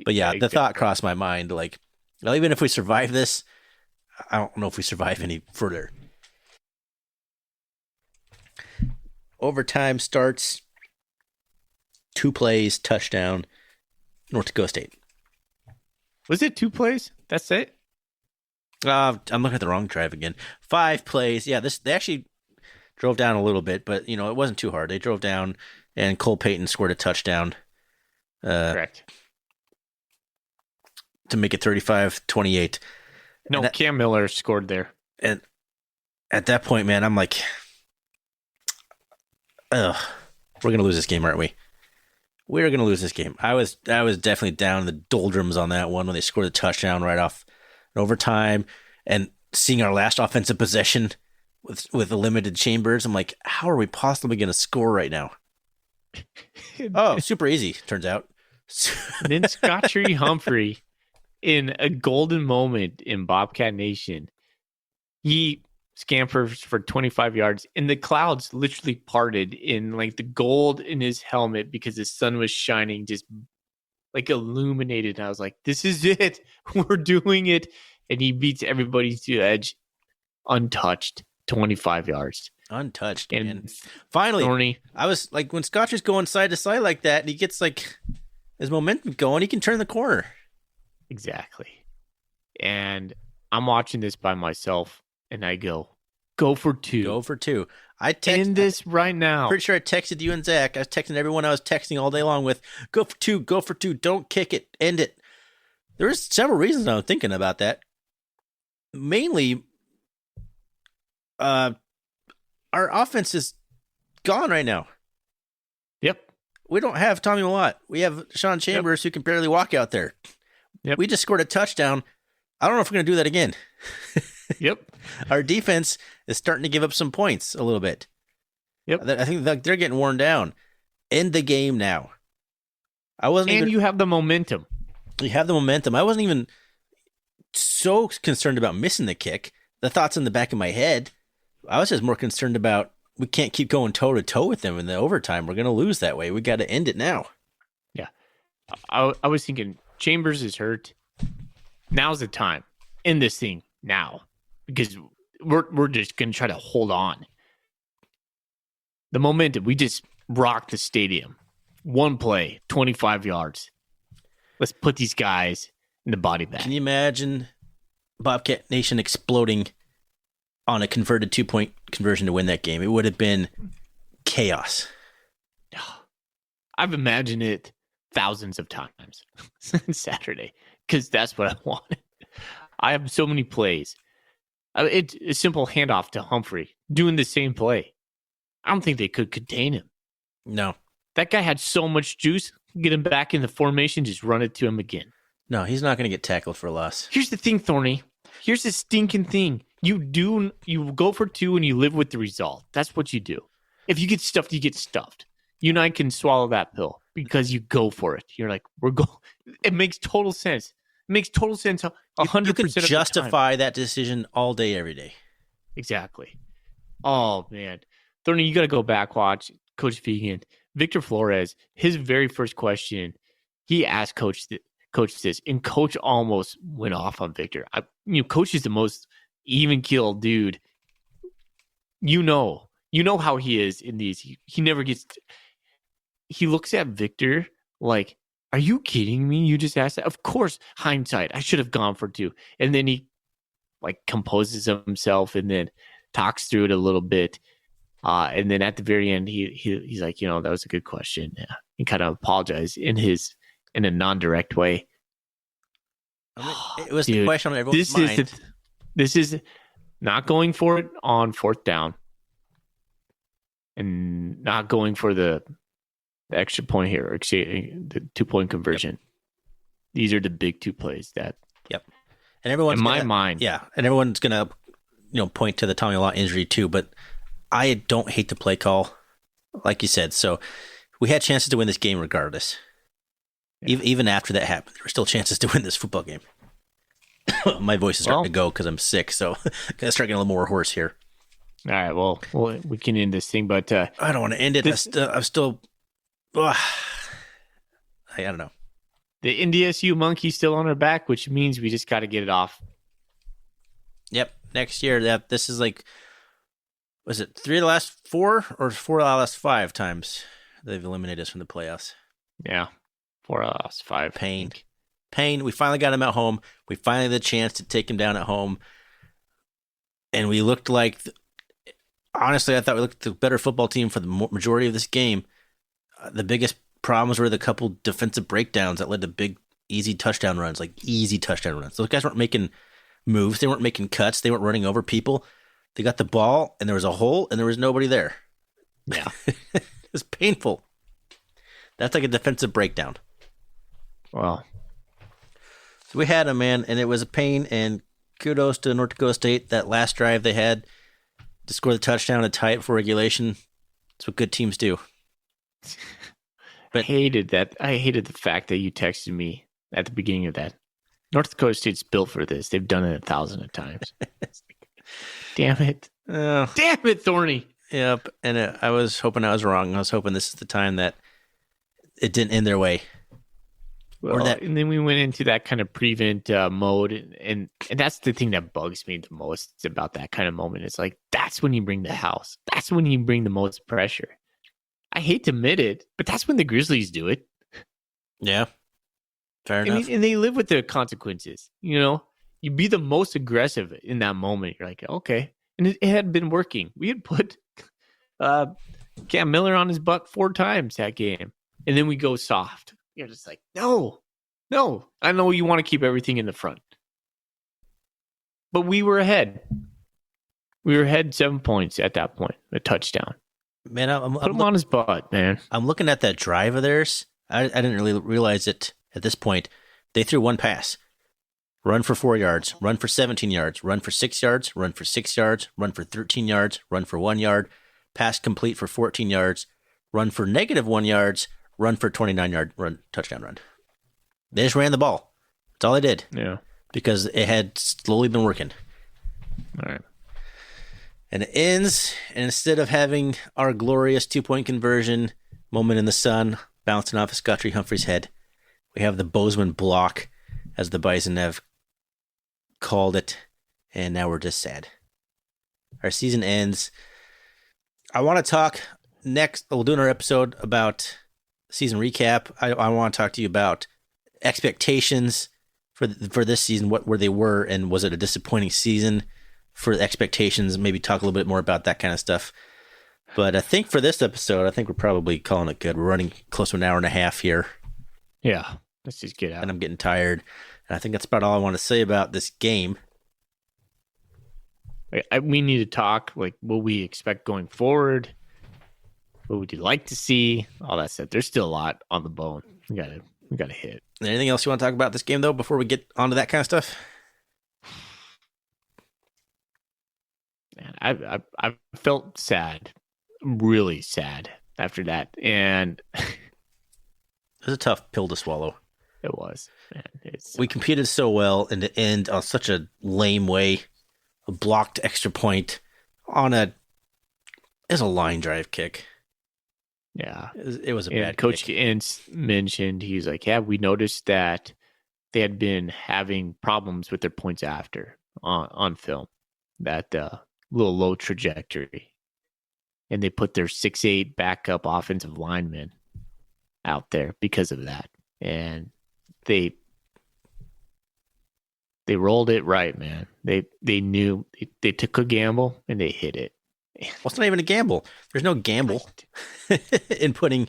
But the thought crossed my mind, like, well, even if we survive this, I don't know if we survive any further. Overtime starts. 2 plays, touchdown, North Dakota State. Was it 2 plays? That's it? I'm looking at the wrong drive again. 5 plays. Yeah, they actually drove down a little bit, but it wasn't too hard. They drove down, and Cole Payton scored a touchdown. Correct. To make it 35-28. No, Cam Miller scored there. And at that point, man, I'm like, we're gonna lose this game, aren't we? We're going to lose this game. I was definitely down in the doldrums on that one when they scored a touchdown right off in overtime, and seeing our last offensive possession with the limited Chambers. I'm like, how are we possibly going to score right now? Oh, super easy, turns out. And then Scotty Humphrey, in a golden moment in Bobcat Nation, he scampers for 25 yards, and the clouds literally parted in like the gold in his helmet because the sun was shining, just like illuminated. And I was like, this is it. We're doing it. And he beats everybody to the edge untouched, 25 yards. Untouched. And man. Finally, Thorny, I was like, when Scotcher's going side to side like that and he gets like his momentum going, he can turn the corner. Exactly. And I'm watching this by myself, and I go for 2. Go for 2. End this right now. Pretty sure I texted you and Zach. I was texting everyone I was texting all day long with, go for 2, go for 2, don't kick it, end it. There was several reasons I was thinking about that. Mainly, our offense is gone right now. Yep. We don't have Tommy Malott. We have Sean Chambers who can barely walk out there. Yep. We just scored a touchdown. I don't know if we're going to do that again. Yep. Our defense is starting to give up some points a little bit. Yep. I think they're getting worn down. End the game now. You have the momentum. You have the momentum. I wasn't even so concerned about missing the kick. The thoughts in the back of my head, I was just more concerned about we can't keep going toe-to-toe with them in the overtime. We're going to lose that way. We got to end it now. Yeah. I was thinking Chambers is hurt. Now's the time. End this thing now. Because we're just going to try to hold on. The momentum, we just rocked the stadium. 1 play, 25 yards. Let's put these guys in the body bag. Can you imagine Bobcat Nation exploding on a converted 2-point conversion to win that game? It would have been chaos. I've imagined it thousands of times since Saturday because that's what I wanted. I have so many plays. It's a simple handoff to Humphrey doing the same play. I don't think they could contain him. No. That guy had so much juice. Get him back in the formation, just run it to him again. No, he's not going to get tackled for a loss. Here's the thing, Thorny. Here's the stinking thing. You go for 2 and you live with the result. That's what you do. If you get stuffed, you get stuffed. You and I can swallow that pill because you go for it. You're like, it makes total sense. It makes total sense. 100% You can of the time. justify that decision all day, every day. Exactly. Oh, man. Thorny, you got to go back, watch Coach Vegan. Victor Flores, his very first question, he asked Coach this, and Coach almost went off on Victor. Coach is the most even-keeled dude. You know how he is in these. He never gets... He looks at Victor like, are you kidding me? You just asked that? Of course, hindsight, I should have gone for 2. And then he composes himself and then talks through it a little bit. And then at the very end, he's like, that was a good question. Yeah. He kind of apologized in a non-direct way. It was the question on everyone's mind. This is not going for it on 4th down and not going for the extra point here, or the 2-point conversion. Yep. These are the big 2 plays that. Yep. And everyone's in my mind. Yeah. And everyone's going to, point to the Tommy Law injury too, but I don't hate the play call, like you said. So we had chances to win this game regardless. Yeah. Even after that happened, there were still chances to win this football game. My voice is starting to go because I'm sick, so I'm going to start getting a little more hoarse here. All right, well, we can end this thing, but... I don't want to end it. I'm still... I don't know. The NDSU monkey's still on our back, which means we just got to get it off. Yep, next year. This is was it 3 of the last 4 or 4 of the last 5 times they've eliminated us from the playoffs? Yeah, 4 of the last 5. Pain. We finally got him at home. We finally had the chance to take him down at home. And we looked like, honestly, I thought we looked the better football team for the majority of this game. The biggest problems were the couple defensive breakdowns that led to big, easy touchdown runs. Those guys weren't making moves. They weren't making cuts. They weren't running over people. They got the ball, and there was a hole, and there was nobody there. Yeah. It was painful. That's like a defensive breakdown. Wow. So we had him, man, and it was a pain, and kudos to North Dakota State. That last drive they had to score the touchdown and tie it for regulation. That's what good teams do. But I hated that. I hated the fact that you texted me at the beginning of that. North Dakota State's built for this. They've done it 1,000 times. Damn it. Damn it, Thorny. Yep. And I was hoping I was wrong. I was hoping this is the time that it didn't end their way. Well, and then we went into that kind of prevent mode. And that's the thing that bugs me the most about that kind of moment. It's like, that's when you bring the house. That's when you bring the most pressure. I hate to admit it, but that's when the Grizzlies do it. Yeah. Fair enough. And they live with the consequences. You be the most aggressive in that moment. You're like, okay. And it had been working. We had put Cam Miller on his butt 4 times that game. And then we go soft. You're just like, no. I know you want to keep everything in the front. But we were ahead. We were ahead 7 points at that point. A touchdown. Man, put him on his butt, man. I'm looking at that drive of theirs. I didn't really realize it at this point. They threw 1 pass. Run for 4 yards. Run for 17 yards. Run for 6 yards. Run for 6 yards. Run for 13 yards. Run for 1 yard. Pass complete for 14 yards. Run for -1 yards. Run for 29-yard touchdown run. They just ran the ball. That's all they did. Yeah. Because it had slowly been working. All right. And it ends, and instead of having our glorious 2-point conversion moment in the sun bouncing off of Scotty Humphrey's head, we have the Bozeman block, as the Bison have called it, and now we're just sad. Our season ends. I want to talk next. We'll do another episode about season recap. I want to talk to you about expectations for this season, where they were, and was it a disappointing season for expectations? Maybe talk a little bit more about that kind of stuff. But I think for this episode, I think we're probably calling it good. We're running close to an hour and a half here. Yeah, let's just get out. And I'm getting tired. And I think that's about all I want to say about this game. We need to talk, what we expect going forward. What would you like to see? All that stuff. There's still a lot on the bone. We got to We got a hit. Anything else you want to talk about this game, though, before we get onto that kind of stuff? Man, I felt sad, really sad after that, and It was a tough pill to swallow. it was. Man, we competed so well, and to end on such a lame way, a blocked extra point on a line drive kick. Yeah, it was a bad Coach kick. Ince mentioned, he's like, yeah, we noticed that they had been having problems with their points after on film, that little low trajectory, and they put their 6'8" backup offensive lineman out there because of that, and they rolled it right, man. They knew they took a gamble and they hit it. Well, it's not even a gamble. There's no gamble in putting,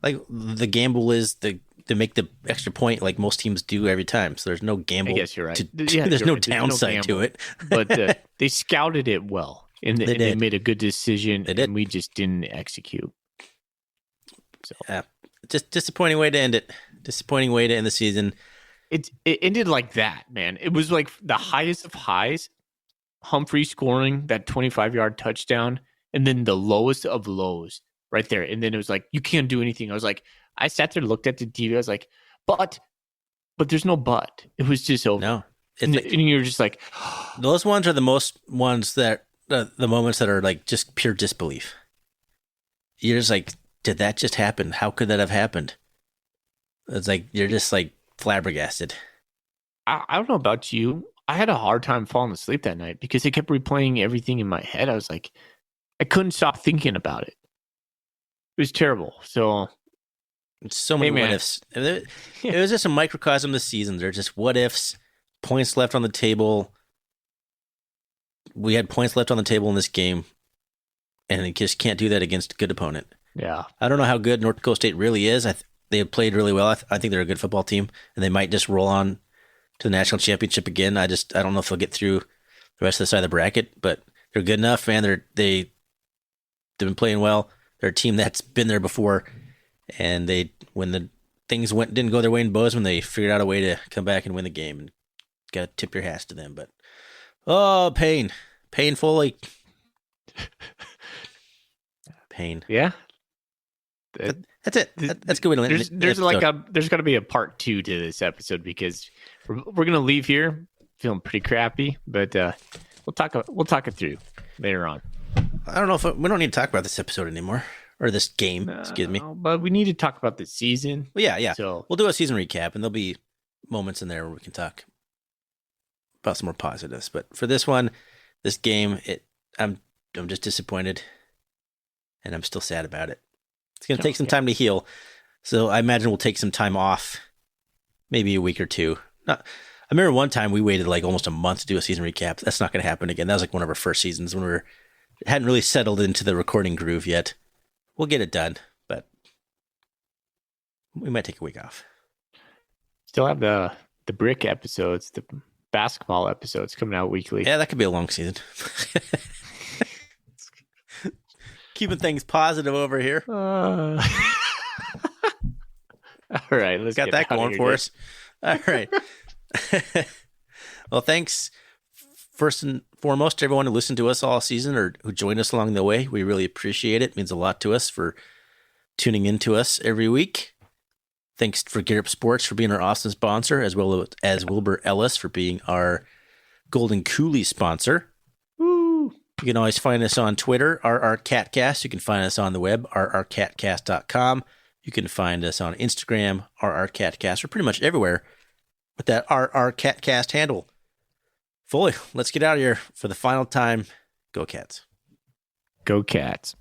like, the gamble is to make the extra point like most teams do every time. So there's no gamble. I guess you're right. There's no downside to it. But they scouted it well, and they made a good decision, and we just didn't execute. So just disappointing way to end it. Disappointing way to end the season. It ended like that, man. It was like the highest of highs. Humphrey scoring that 25-yard touchdown, and then the lowest of lows right there. And then it was like, you can't do anything. I was like, I sat there, looked at the TV. I was like, but there's no but. It was just over. No. And you're just like, those ones are the most ones that the moments that are like just pure disbelief. You're just like, did that just happen? How could that have happened? It's like, you're just like flabbergasted. I don't know about you. I had a hard time falling asleep that night because it kept replaying everything in my head. I was like, I couldn't stop thinking about it. It was terrible. So, so many what ifs. It was just a microcosm of the season. They're just what ifs, points left on the table. We had points left on the table in this game, and they just can't do that against a good opponent. Yeah. I don't know how good North Dakota State really is. They have played really well. I think they're a good football team, and they might just roll on to the national championship again. I don't know if they'll get through the rest of the side of the bracket, but they're good enough, man. They've been playing well. They're a team that's been there before, and when the things didn't go their way in Bozeman, they figured out a way to come back and win the game, and got to tip your hats to them. But painfully, pain. Yeah. That's it. That's good way to end. There's got to be a part 2 to this episode because we're gonna leave here feeling pretty crappy, but we'll talk it through later on. I don't know if we don't need to talk about this episode anymore or this game. Excuse me, but we need to talk about the season. Well, yeah. So we'll do a season recap, and there'll be moments in there where we can talk about some more positives. But for this one, this game, I'm just disappointed, and I'm still sad about it. It's going to take some time to heal. So I imagine we'll take some time off, maybe a week or two. I remember one time we waited like almost a month to do a season recap. That's not going to happen again. That was like one of our first seasons when we hadn't really settled into the recording groove yet. We'll get it done, but we might take a week off. Still have the brick episodes, the basketball episodes coming out weekly. Yeah, that could be a long season. Keeping things positive over here. All right, let's got that going for us. All right. Well, thanks first and foremost to everyone who listened to us all season or who joined us along the way. We really appreciate it. It means a lot to us for tuning in to us every week. Thanks for Gear Up Sports for being our awesome sponsor, as well as Wilbur Ellis for being our Golden Coolie sponsor. You can always find us on Twitter, RRCatcast. You can find us on the web, rrcatcast.com. You can find us on Instagram, RRCatcast. We're pretty much everywhere with that RRCatcast handle. Foley, let's get out of here for the final time. Go Cats. Go Cats.